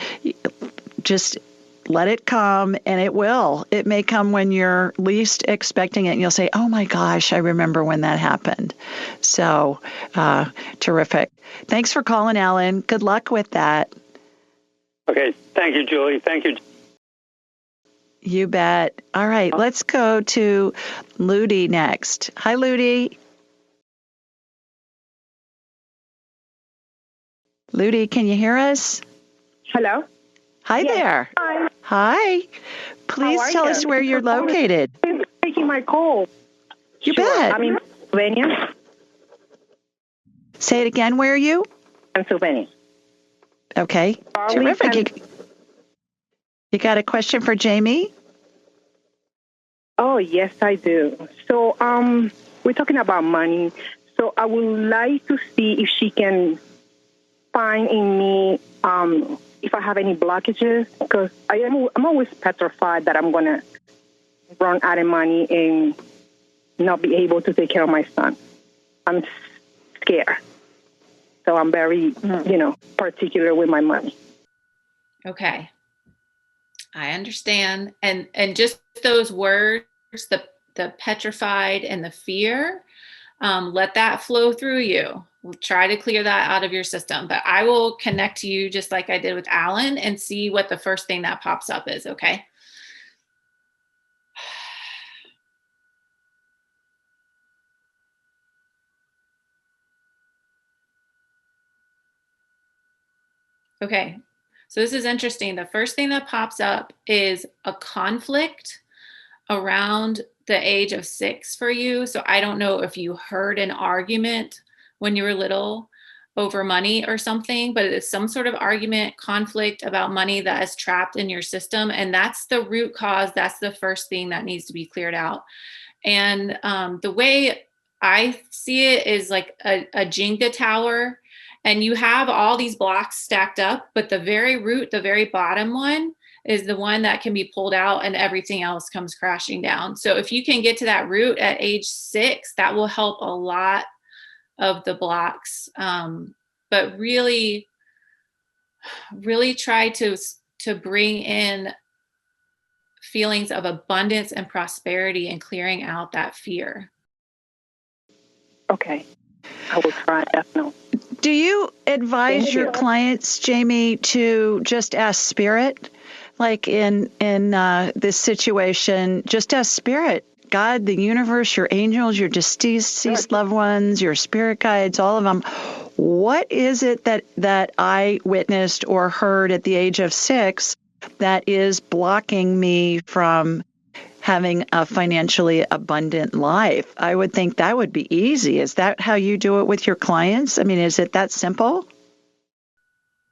just let it come, and it will. It may come when you're least expecting it, and you'll say, oh my gosh, I remember when that happened. So terrific. Thanks for calling, Alan. Good luck with that. Okay. Thank you, Julie. Thank you. You bet. All right, let's go to Ludi next. Hi, Ludi. Ludi, can you hear us? Hello? Hi there. Hi. Hi. Please tell us where you're located. Taking my call. You bet. I'm in Pennsylvania. Say it again. Where are you? Pennsylvania. Okay. Terrific. You got a question for Jamie? Oh, yes, I do. So, we're talking about money. So I would like to see if she can find in me if I have any blockages, because I'm always petrified that I'm going to run out of money and not be able to take care of my son. I'm scared. So I'm very, particular with my money. Okay. I understand. And just those words, the petrified and the fear, let that flow through you. We'll try to clear that out of your system, but I will connect to you just like I did with Alan and see what the first thing that pops up is. Okay. Okay. So this is interesting. The first thing that pops up is a conflict around the age of 6 for you. So I don't know if you heard an argument when you were little over money or something, but it is some sort of argument, conflict about money that is trapped in your system. And that's the root cause. That's the first thing that needs to be cleared out. And the way I see it is like a Jenga tower, and you have all these blocks stacked up, but the very root, the very bottom one, is the one that can be pulled out and everything else comes crashing down. So if you can get to that root at age 6, that will help a lot of the blocks. But really, really try to bring in feelings of abundance and prosperity and clearing out that fear. Okay. I will try, definitely. Do you advise your clients, Jamie, to just ask Spirit? Like in this situation, just ask Spirit, God, the universe, your angels, your deceased loved ones, your spirit guides, all of them. What is it that I witnessed or heard at the age of 6 that is blocking me from having a financially abundant life? I would think that would be easy. Is that how you do it with your clients? I mean, is it that simple?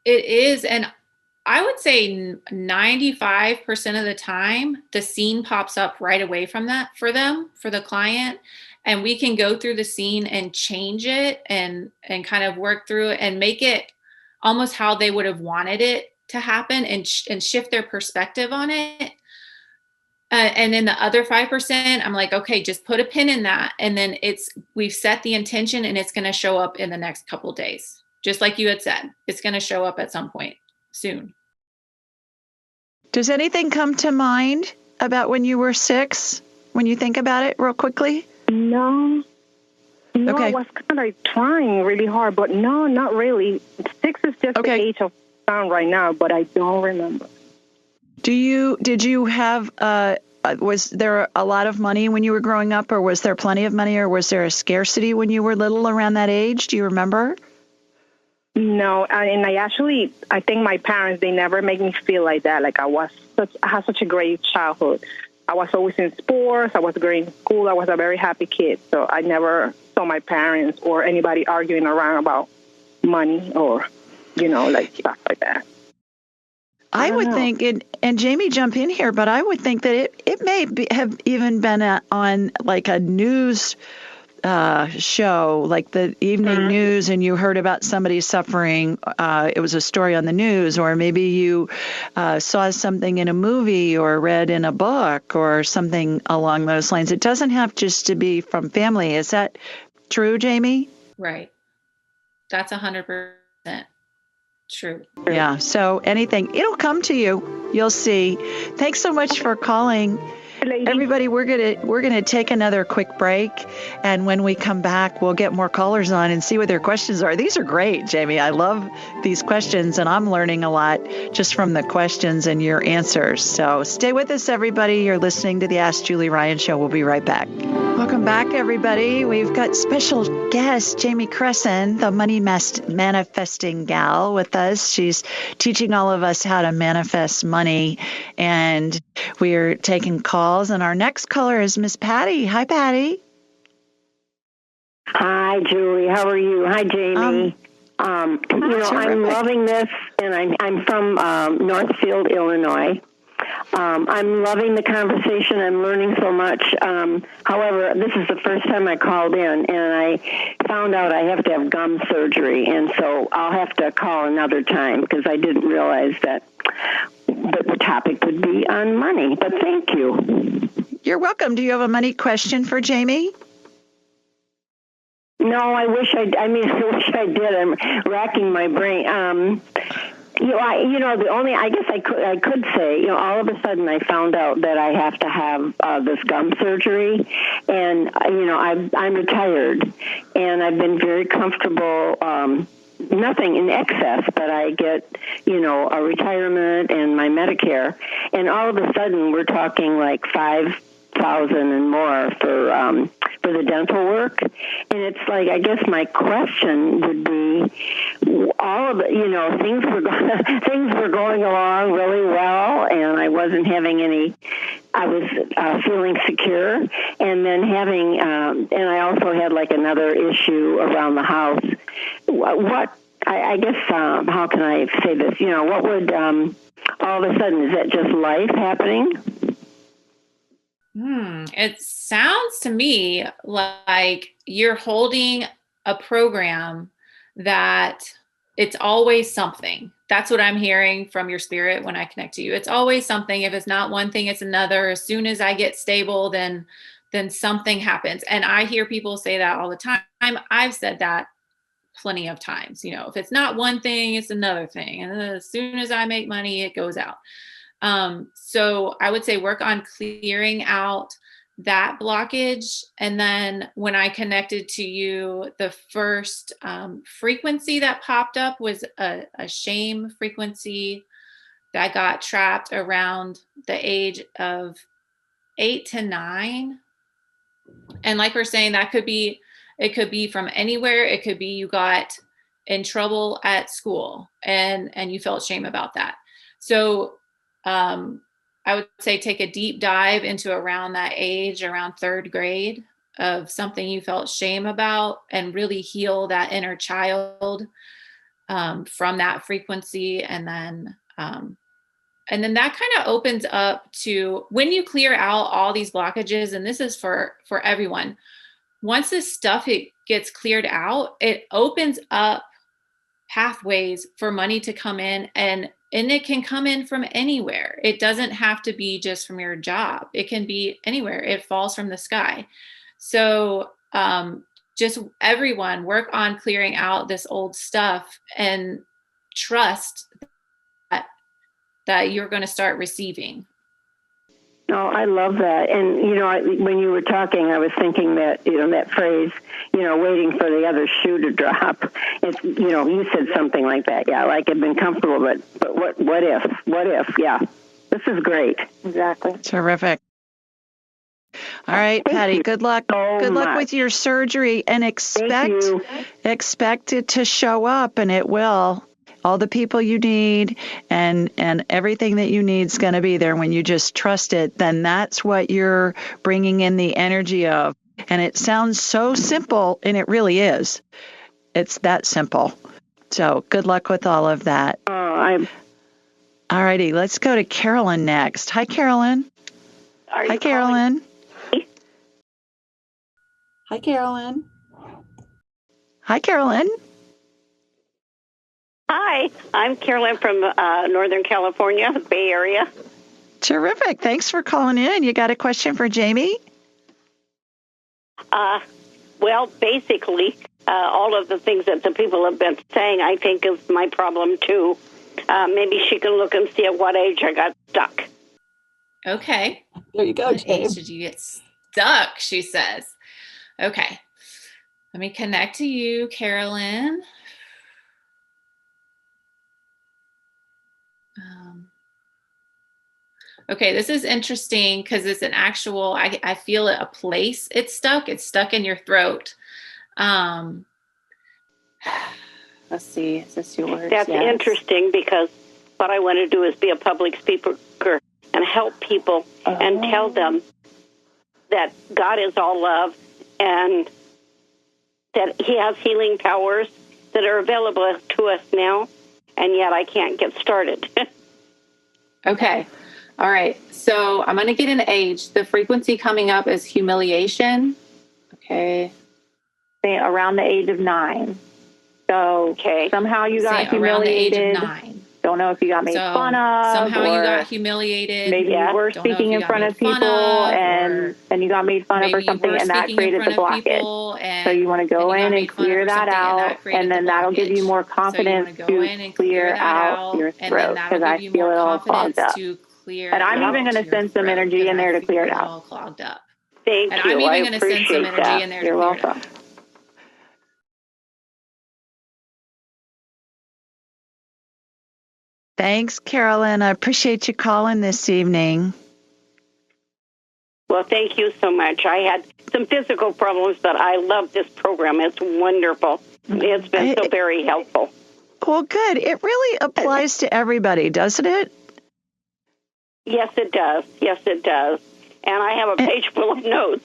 It is. And I would say 95% of the time, the scene pops up right away from that for them, for the client. And we can go through the scene and change it and kind of work through it and make it almost how they would have wanted it to happen and shift their perspective on it. And then the other 5%, I'm like, okay, just put a pin in that. And then we've set the intention and it's going to show up in the next couple of days. Just like you had said, it's going to show up at some point soon. Does anything come to mind about when you were 6, when you think about it real quickly? No, okay. I was kind of trying really hard, but no, not really. 6 is just the age of son right now, but I don't remember. Did you have, was there a lot of money when you were growing up, or was there plenty of money, or was there a scarcity when you were little around that age? Do you remember? No, and I think my parents, they never made me feel like that. Like I had such a great childhood. I was always in sports. I was great in school. I was a very happy kid. So I never saw my parents or anybody arguing around about money or like stuff like that. I would think, and Jamie, jump in here, but I would think that it may have even been on like a news show, like the evening news, and you heard about somebody suffering. It was a story on the news, or maybe you saw something in a movie or read in a book or something along those lines. It doesn't have just to be from family. Is that true, Jamie? Right. That's 100% true. Yeah. So anything, it'll come to you. You'll see. Thanks so much for calling. Everybody, we're gonna take another quick break, and when we come back, we'll get more callers on and see what their questions are. These are great, Jamie. I love these questions, and I'm learning a lot just from the questions and your answers. So stay with us, everybody. You're listening to the Ask Julie Ryan Show. We'll be right back. Welcome back, everybody. We've got special guest Jamie Cressend, the money manifesting gal, with us. She's teaching all of us how to manifest money, and we're taking calls. And our next caller is Miss Patty. Hi, Patty. Hi, Julie. How are you? Hi, Jamie. I'm loving this, and I'm from Northfield, Illinois. I'm loving the conversation. I'm learning so much. However, this is the first time I called in, and I found out I have to have gum surgery, and so I'll have to call another time because I didn't realize that the topic would be on money. But thank you. You're welcome. Do you have a money question for Jamie? No, I wish I did. I'm racking my brain. I guess I could say, all of a sudden I found out that I have to have this gum surgery, and I'm retired, and I've been very comfortable. Nothing in excess, but I get, a retirement and my Medicare, and all of a sudden we're talking like $5,000 and more for the dental work, and it's like, I guess my question would be, all of it, things were going along really well, and I wasn't having any. I was feeling secure, and then having, and I also had like another issue around the house. I guess, how can I say this? What would, all of a sudden, is that just life happening? It sounds to me like you're holding a program that it's always something. That's what I'm hearing from your spirit when I connect to you. It's always something. If it's not one thing, it's another. As soon as I get stable, then something happens. And I hear people say that all the time. I've said that plenty of times. If it's not one thing, it's another thing. And then as soon as I make money, it goes out. So I would say work on clearing out that blockage. And then when I connected to you, the first frequency that popped up was a shame frequency that got trapped around the age of 8 to 9. And like we're saying, it could be from anywhere. It could be you got in trouble at school and you felt shame about that. So I would say take a deep dive into around that age, around 3rd grade, of something you felt shame about, and really heal that inner child from that frequency. And then that kind of opens up to, when you clear out all these blockages, and this is for everyone, once this stuff it gets cleared out, it opens up pathways for money to come in, and it can come in from anywhere. It doesn't have to be just from your job. It can be anywhere. It falls from the sky. So just everyone work on clearing out this old stuff and trust that you're going to start receiving. No, I love that. And, when you were talking, I was thinking that, that phrase, waiting for the other shoe to drop. It's, you said something like that. Yeah, like I've been comfortable, but what if? Yeah, this is great. Exactly. Terrific. All right, Patty, good luck. Good luck with your surgery, and expect it to show up, and it will. All the people you need and everything that you need is going to be there. When you just trust it, then that's what you're bringing in the energy of. And it sounds so simple, and it really is. It's that simple. So good luck with all of that. All righty, let's go to Carolyn next. Hi, Carolyn. Hi, Carolyn. Hi, Carolyn. Hi, Carolyn. Hi, I'm Carolyn from Northern California, the Bay Area. Terrific. Thanks for calling in. You got a question for Jamie? Well, basically, all of the things that the people have been saying, I think, is my problem, too. Maybe she can look and see at what age I got stuck. Okay. There you go, What age James. did you get stuck, she says. Okay. Let me connect to you, Carolyn. Okay, this is interesting because it's an actual, I feel it, a place it's stuck. It's stuck in your throat. Let's see, is this yours? That's interesting because what I want to do is be a public speaker and help people and tell them that God is all love and that he has healing powers that are available to us now, and yet I can't get started. Okay. All right. So I'm going to get an age. The frequency coming up is humiliation. Okay. Say around the age of 9. So somehow you got humiliated. Around the age of 9. Don't know if you got made fun of. Somehow you got humiliated. Maybe you were speaking in front of people and you got made fun of or something, and that created the blockage. So you want to go in and clear that out, and then that'll give you more confidence to clear out your throat, because I feel it all clogged up. And I'm even going to send some energy in there to clear it out. All clogged up. Thank you. I'm even going to send some energy in there to clear it out. Thanks, Carolyn. I appreciate you calling this evening. Well, thank you so much. I had some physical problems, but I love this program. It's wonderful. It's been so very helpful. Well, good. It really applies to everybody, doesn't it? Yes, it does. Yes, it does. And I have a page full of notes.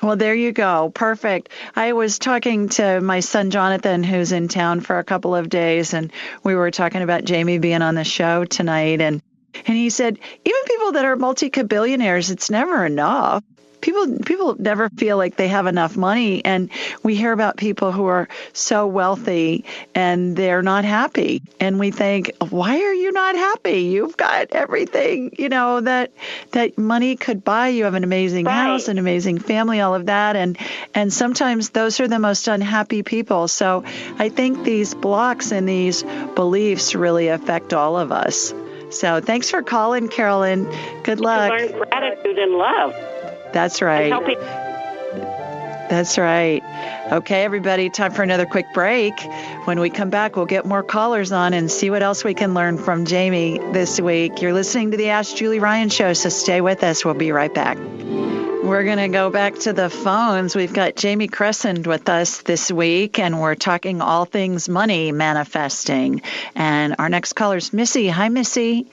Well, there you go. Perfect. I was talking to my son, Jonathan, who's in town for a couple of days, and we were talking about Jamie being on the show tonight. And he said, even people that are multi-billionaires, it's never enough. People never feel like they have enough money. And we hear about people who are so wealthy and they're not happy. And we think, why are you not happy? You've got everything, that money could buy. You have an amazing house, an amazing family, all of that. And sometimes those are the most unhappy people. So I think these blocks and these beliefs really affect all of us. So thanks for calling, Carolyn. Good luck. To learn gratitude and love. That's right. That's right. Okay, everybody, time for another quick break. When we come back, we'll get more callers on and see what else we can learn from Jamie this week. You're listening to the Ask Julie Ryan Show, so stay with us. We'll be right back. We're going to go back to the phones. We've got Jamie Cressend with us this week, and we're talking all things money manifesting. And our next caller is Missy. Hi, Missy.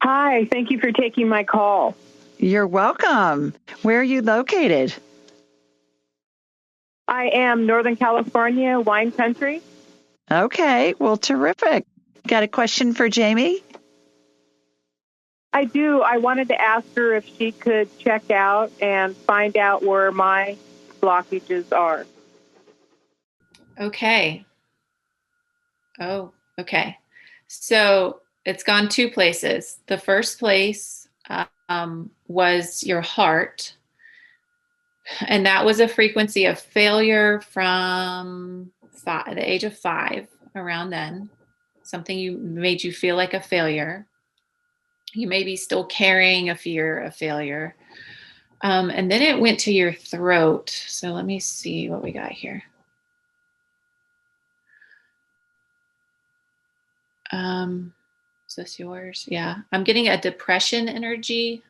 Hi, thank you for taking my call. You're welcome. Where are you located? I am Northern California, wine country. Okay, well, terrific. Got a question for Jamie? I do. I wanted to ask her if she could check out and find out where my blockages are. Okay. Oh, okay. So it's gone 2 places. The first place was your heart. And that was a frequency of failure from the age of 5, around then. Something made you feel like a failure. You may be still carrying a fear of failure. And then it went to your throat. So let me see what we got here. Is this yours? Yeah. I'm getting a depression energy.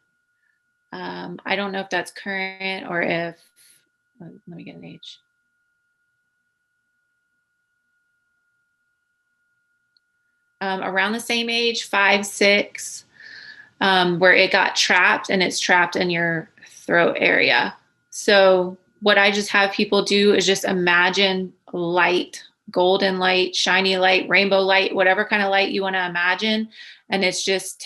I don't know if that's current or if, let me get an age. Around the same age, 5, 6, where it got trapped, and it's trapped in your throat area. So what I just have people do is just imagine light, golden light, shiny light, rainbow light, whatever kind of light you want to imagine. And it's just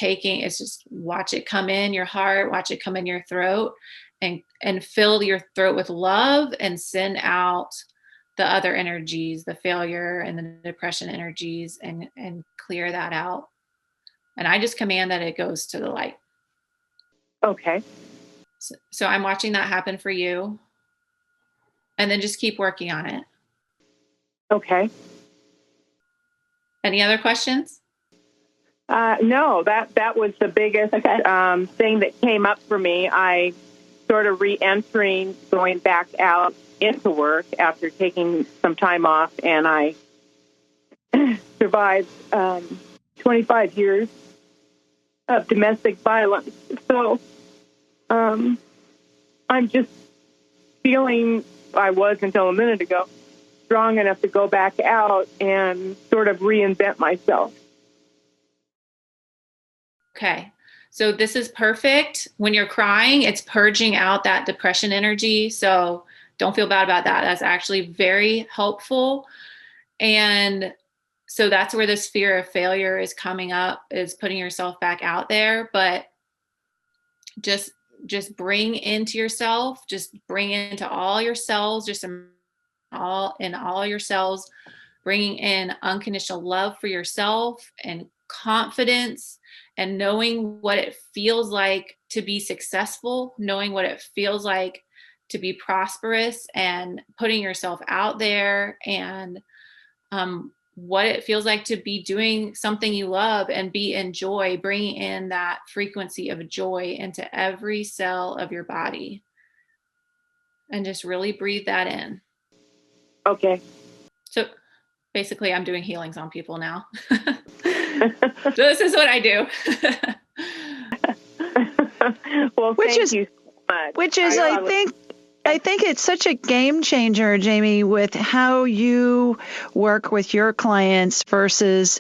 watch it come in your heart, watch it come in your throat, and fill your throat with love, and send out the other energies, the failure and the depression energies, and clear that out. And I just command that it goes to the light. Okay. So I'm watching that happen for you. And then just keep working on it. Okay. Any other questions? No, that was the biggest thing that came up for me. I sort of re-entering, going back out into work after taking some time off, and I survived 25 years of domestic violence. So I'm just feeling, I was until a minute ago, strong enough to go back out and sort of reinvent myself. Okay. So this is perfect. When you're crying, it's purging out that depression energy. So don't feel bad about that. That's actually very helpful. And so that's where this fear of failure is coming up, is putting yourself back out there. But just bring into yourself, just bring into all your cells, just all your cells, bringing in unconditional love for yourself and confidence, and knowing what it feels like to be successful, knowing what it feels like to be prosperous, and putting yourself out there, and what it feels like to be doing something you love and be in joy, bringing in that frequency of joy into every cell of your body. And just really breathe that in. Okay. So basically, I'm doing healings on people now. So this is what I do. Well, thank you so much. Which is, I think it's such a game changer, Jamie, with how you work with your clients versus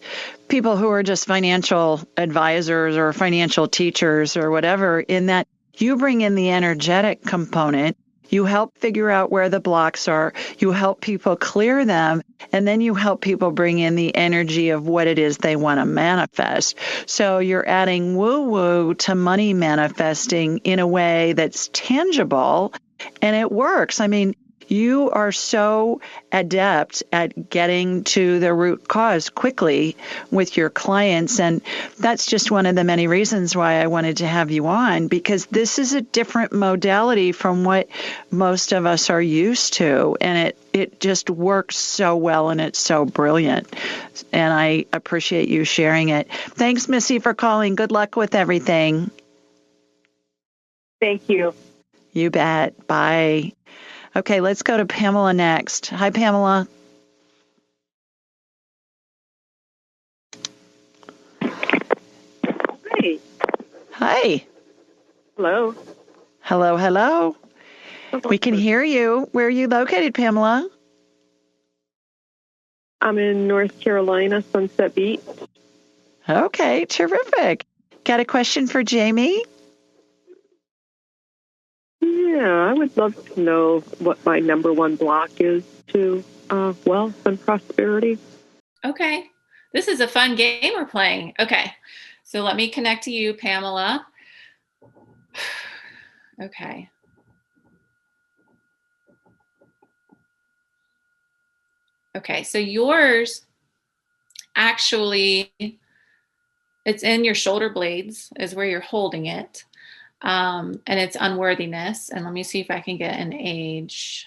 people who are just financial advisors or financial teachers or whatever, in that you bring in the energetic component. You help figure out where the blocks are. You help people clear them. And then you help people bring in the energy of what it is they want to manifest. So you're adding woo-woo to money manifesting in a way that's tangible, and it works. I mean, you are so adept at getting to the root cause quickly with your clients. And that's just one of the many reasons why I wanted to have you on, because this is a different modality from what most of us are used to. And it just works so well, and it's so brilliant. And I appreciate you sharing it. Thanks, Missy, for calling. Good luck with everything. Thank you. You bet. Bye. Okay, let's go to Pamela next. Hi, Pamela. Hi. Hi. Hello. Hello, hello. We can hear you. Where are you located, Pamela? I'm in North Carolina, Sunset Beach. Okay, terrific. Got a question for Jamie? Yeah, I would love to know what my number one block is to wealth and prosperity. Okay. This is a fun game we're playing. Okay. So let me connect to you, Pamela. Okay. Okay. So yours actually, it's in your shoulder blades is where you're holding it. And it's unworthiness. And let me see if I can get an age.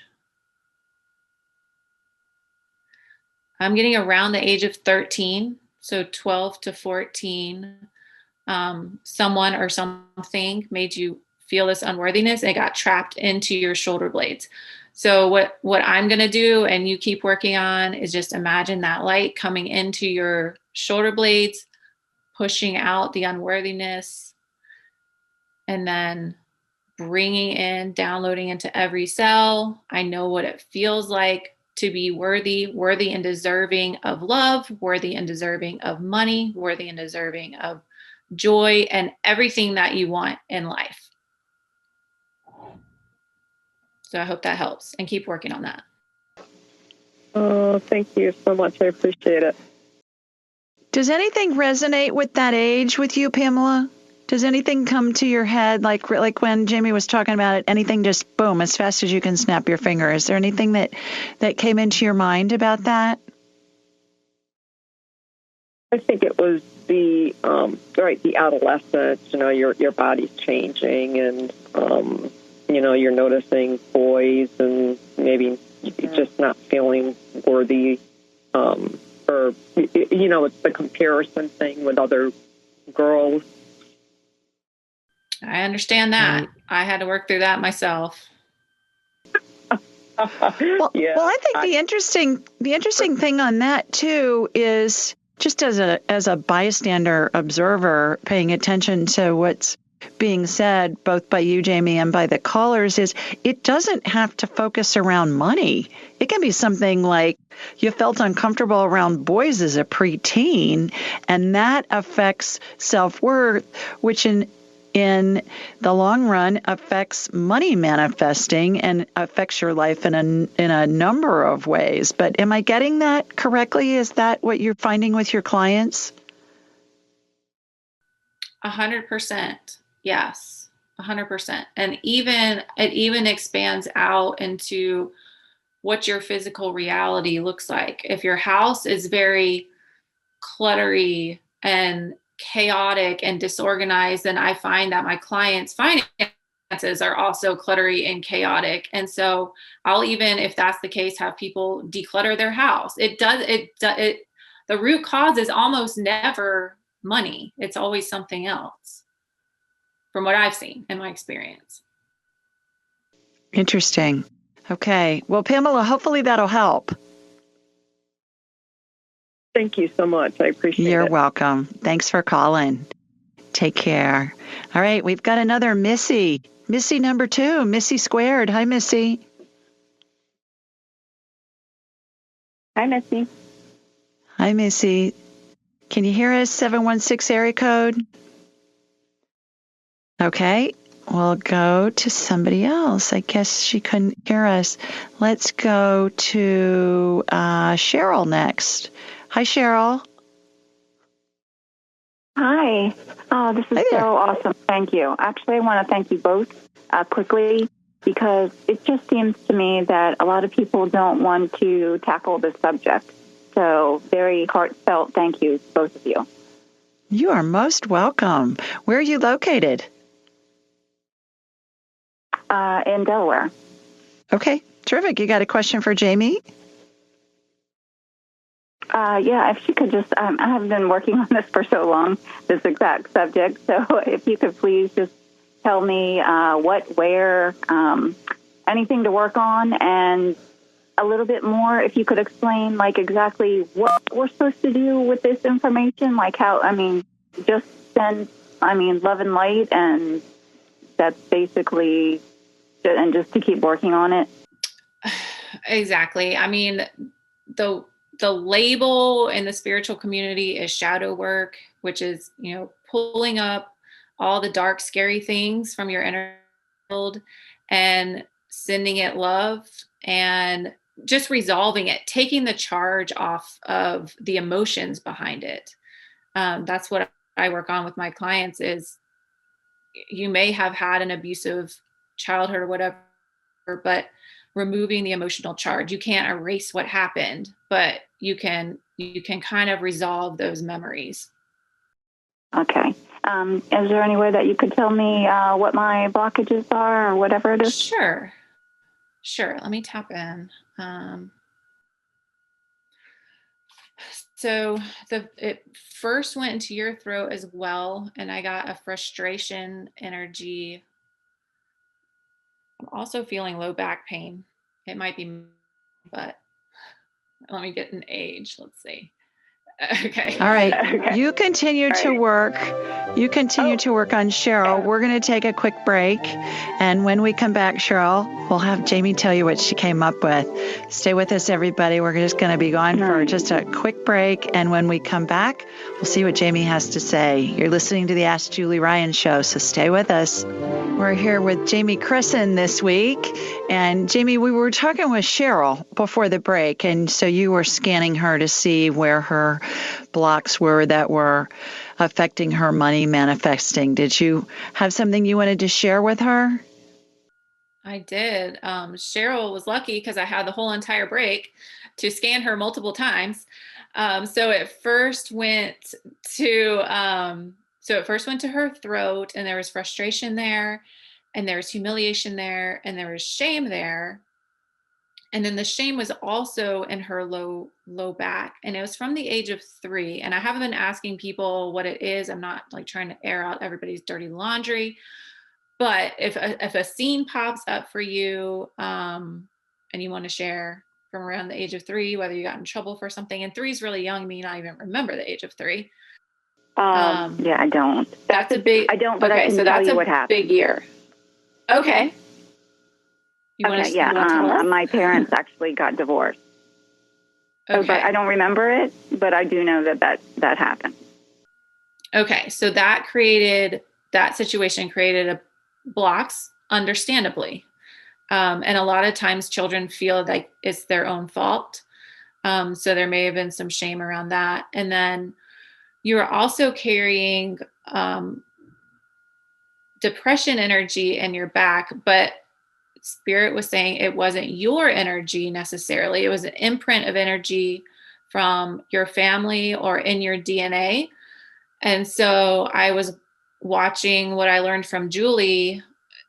I'm getting around the age of 13, so 12 to 14. Someone or something made you feel this unworthiness and it got trapped into your shoulder blades. So what I'm going to do, and you keep working on, is just imagine that light coming into your shoulder blades, pushing out the unworthiness, and then bringing in, downloading into every cell. I know what it feels like to be worthy and deserving of love, worthy and deserving of money, worthy and deserving of joy, and everything that you want in life. So I hope that helps, and keep working on that. Oh, thank you so much. I appreciate it. Does anything resonate with that age with you, Pamela? Does anything come to your head, like when Jamie was talking about it, anything just boom, as fast as you can snap your finger? Is there anything that came into your mind about that? I think it was the adolescence. Your body's changing, and you're noticing boys, and maybe just not feeling worthy, or it's the comparison thing with other girls. I understand that. I had to work through that myself. Well, I think the interesting thing on that too is just as a bystander observer paying attention to what's being said both by you, Jamie, and by the callers, is it doesn't have to focus around money. It can be something like you felt uncomfortable around boys as a preteen, and that affects self-worth, which in the long run affects money manifesting and affects your life in a number of ways. But am I getting that correctly? Is that what you're finding with your clients? 100%. Yes, 100%. And it even expands out into what your physical reality looks like. If your house is very cluttery and chaotic and disorganized, then I find that my clients' finances are also cluttery and chaotic. And so I'll, even if that's the case, have people declutter their house. The root cause is almost never money. It's always something else, from what I've seen in my experience. Interesting. Okay. Well, Pamela, hopefully that'll help. Thank you so much. I appreciate it. You're welcome. Thanks for calling. Take care. All right. We've got another Missy. Missy number 2, Missy squared. Hi, Missy. Hi, Missy. Hi, Missy. Can you hear us? 716 area code. Okay. We'll go to somebody else. I guess she couldn't hear us. Let's go to Cheryl next. Hi, Cheryl. Hi. Oh, this is so awesome. Thank you. Actually, I want to thank you both quickly, because it just seems to me that a lot of people don't want to tackle this subject. So very heartfelt thank you, both of you. You are most welcome. Where are you located? In Delaware. Okay, terrific. You got a question for Jamie? Yeah, if she could just, I have been working on this for so long, this exact subject. So if you could please just tell me what, where, anything to work on, and a little bit more, if you could explain like exactly what we're supposed to do with this information, like how, just send, love and light, and that's basically, and just to keep working on it. Exactly. The label in the spiritual community is shadow work, which is, pulling up all the dark, scary things from your inner world and sending it love and just resolving it, taking the charge off of the emotions behind it. That's what I work on with my clients. Is you may have had an abusive childhood or whatever, but removing the emotional charge. You can't erase what happened, but you can kind of resolve those memories. Okay. Is there any way that you could tell me what my blockages are or whatever it is? Sure. Let me tap in. So it first went into your throat as well, and I got a frustration energy. I'm also feeling low back pain. It might be, but let me get an age. Let's see. Okay. All right. Okay. You continue to work. You continue to work on Cheryl. We're going to take a quick break. And when we come back, Cheryl, we'll have Jamie tell you what she came up with. Stay with us, everybody. We're just going to be gone for just a quick break. And when we come back, we'll see what Jamie has to say. You're listening to the Ask Julie Ryan Show, so stay with us. We're here with Jamie Cressend this week. And Jamie, we were talking with Cheryl before the break, and so you were scanning her to see where her blocks were that were affecting her money manifesting. Did you have something you wanted to share with her? I did. Cheryl was lucky because I had the whole entire break to scan her multiple times. So it first went to her throat, and there was frustration there, and there was humiliation there, and there was shame there. And then the shame was also in her low back, and it was from the age of 3. And I haven't been asking people what it is. I'm not like trying to air out everybody's dirty laundry, but if a scene pops up for you, and you want to share from around the age of 3, whether you got in trouble for something, and 3 is really young, me not even remember the age of 3. Yeah, I don't. That's a big. I don't, but okay, I can so tell that's you a what happened. big year. Okay. Okay, yeah. My parents actually got divorced. Okay. But I don't remember it, but I do know that happened. Okay, so that situation created blocks, understandably. And a lot of times children feel like it's their own fault. So there may have been some shame around that. And then you're also carrying depression energy in your back, but Spirit was saying it wasn't your energy necessarily. It was an imprint of energy from your family or in your DNA. And so I was watching what I learned from Julie,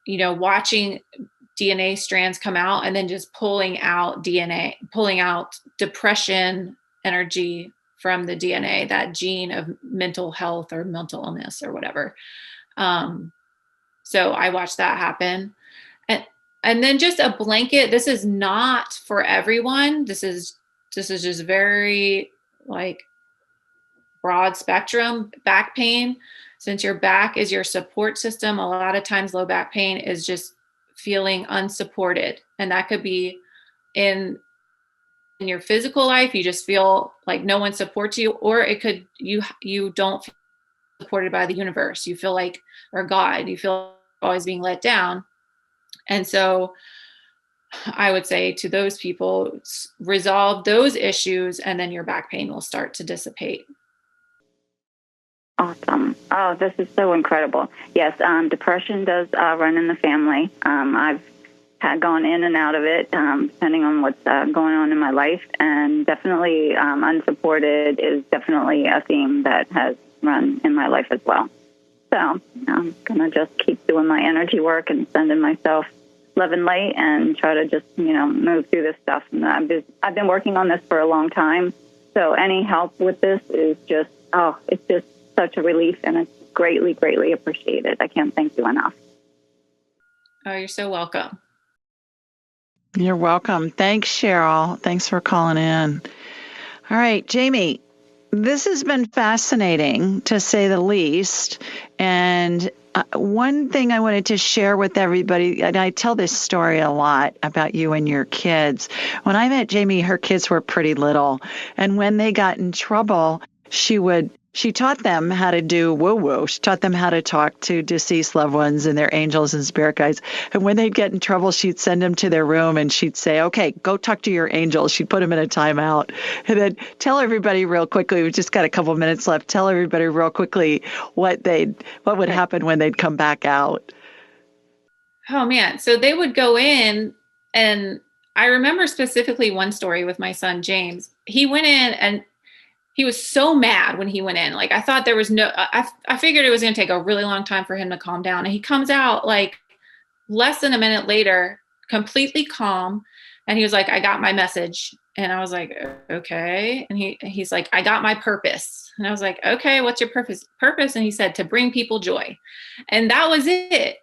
watching DNA strands come out and then just pulling out depression energy from the DNA, that gene of mental health or mental illness or whatever. So I watched that happen. And then just a blanket. This is not for everyone. This is just very like broad spectrum back pain. Since your back is your support system, a lot of times low back pain is just feeling unsupported. And that could be in your physical life. You just feel like no one supports you, or it could, you don't feel supported by the universe. You feel like, or God, you feel always being let down. And so I would say to those people, resolve those issues, and then your back pain will start to dissipate. Awesome. Oh, this is so incredible. Yes, depression does run in the family. I've gone in and out of it, depending on what's going on in my life. And definitely unsupported is definitely a theme that has run in my life as well. So I'm going to just keep doing my energy work and sending myself love and light and try to just, move through this stuff. And I've been working on this for a long time. So any help with this is just, it's just such a relief, and it's greatly, greatly appreciated. I can't thank you enough. Oh, you're so welcome. You're welcome. Thanks, Cheryl. Thanks for calling in. All right, Jamie, this has been fascinating, to say the least. And one thing I wanted to share with everybody, and I tell this story a lot about you and your kids. When I met Jamie, her kids were pretty little. And when they got in trouble, she taught them how to do woo-woo. She taught them how to talk to deceased loved ones and their angels and spirit guides. And when they'd get in trouble, she'd send them to their room and she'd say, okay, go talk to your angels. She'd put them in a timeout. And then tell everybody real quickly, we've just got a couple minutes left, tell everybody real quickly what would happen when they'd come back out. Oh, man. So they would go in, and I remember specifically one story with my son, James. He went in and he was so mad when he went in. Like, I thought there was I figured it was going to take a really long time for him to calm down. And he comes out like less than a minute later, completely calm. And he was like, I got my message. And I was like, okay. And he's like, I got my purpose. And I was like, okay, what's your purpose? And he said, to bring people joy. And that was it.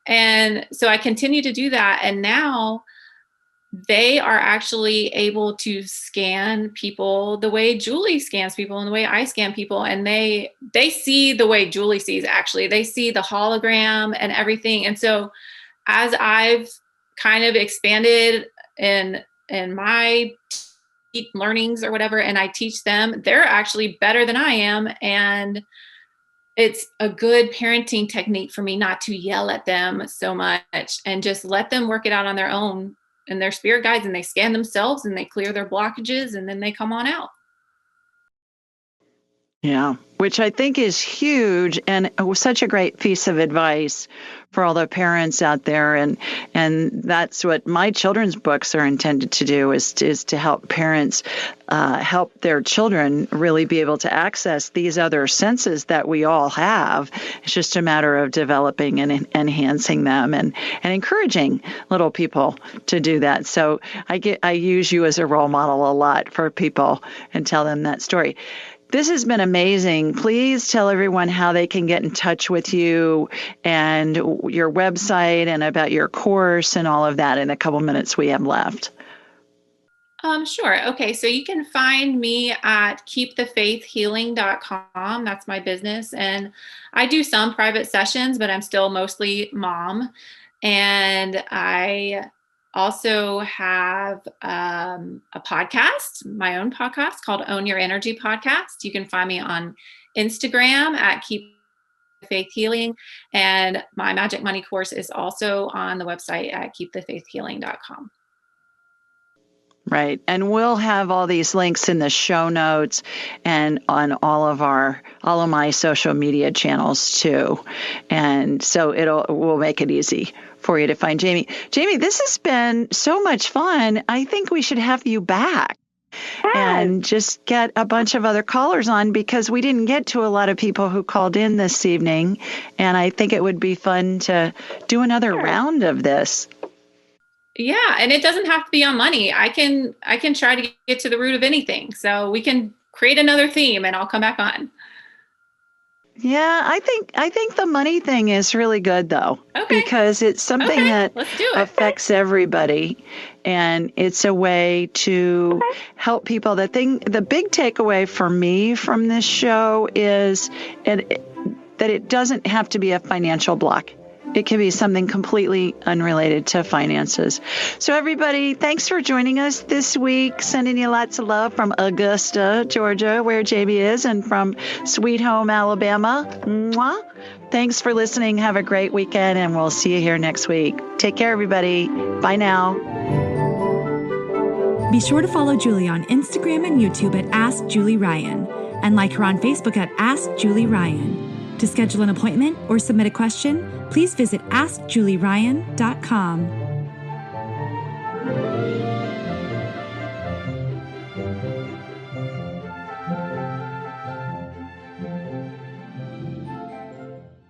And so I continued to do that. And now they are actually able to scan people the way Julie scans people and the way I scan people. And they see the way Julie sees, actually. They see the hologram and everything. And so as I've kind of expanded in my learnings or whatever, and I teach them, they're actually better than I am. And it's a good parenting technique for me not to yell at them so much and just let them work it out on their own and their spirit guides, and they scan themselves and they clear their blockages and then they come on out. Yeah, which I think is huge and such a great piece of advice for all the parents out there. And that's what my children's books are intended to do, is to help parents help their children really be able to access these other senses that we all have. It's just a matter of developing and enhancing them and encouraging little people to do that. So I use you as a role model a lot for people and tell them that story. This has been amazing. Please tell everyone how they can get in touch with you and your website and about your course and all of that in a couple minutes we have left. Sure. Okay. So you can find me at keepthefaithhealing.com. That's my business. And I do some private sessions, but I'm still mostly mom. And I also have a podcast, my own podcast called Own Your Energy Podcast. You can find me on Instagram at Keep Faith Healing. And my Magic Money course is also on the website at keepthefaithhealing.com. Right. And we'll have all these links in the show notes and on all of my social media channels too. And so we'll make it easy for you to find Jamie. Jamie, this has been so much fun. I think we should have you back and just get a bunch of other callers on, because we didn't get to a lot of people who called in this evening. And I think it would be fun to do another round of this. Yeah, and it doesn't have to be on money. I can try to get to the root of anything. So we can create another theme and I'll come back on. Yeah, I think the money thing is really good though, because it's something that affects everybody, and it's a way to help people. The big takeaway for me from this show is that it doesn't have to be a financial block. It can be something completely unrelated to finances. So everybody, thanks for joining us this week. Sending you lots of love from Augusta, Georgia, where Jamie is, and from Sweet Home, Alabama. Mwah. Thanks for listening. Have a great weekend, and we'll see you here next week. Take care, everybody. Bye now. Be sure to follow Julie on Instagram and YouTube at Ask Julie Ryan, and like her on Facebook at Ask Julie Ryan. To schedule an appointment or submit a question, please visit AskJulieRyan.com.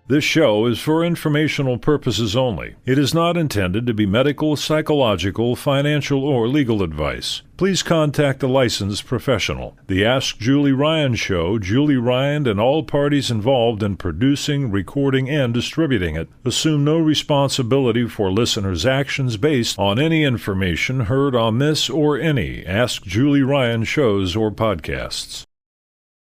This show is for informational purposes only. It is not intended to be medical, psychological, financial, or legal advice. Please contact a licensed professional. The Ask Julie Ryan Show, Julie Ryan and all parties involved in producing, recording, and distributing it assume no responsibility for listeners' actions based on any information heard on this or any Ask Julie Ryan shows or podcasts.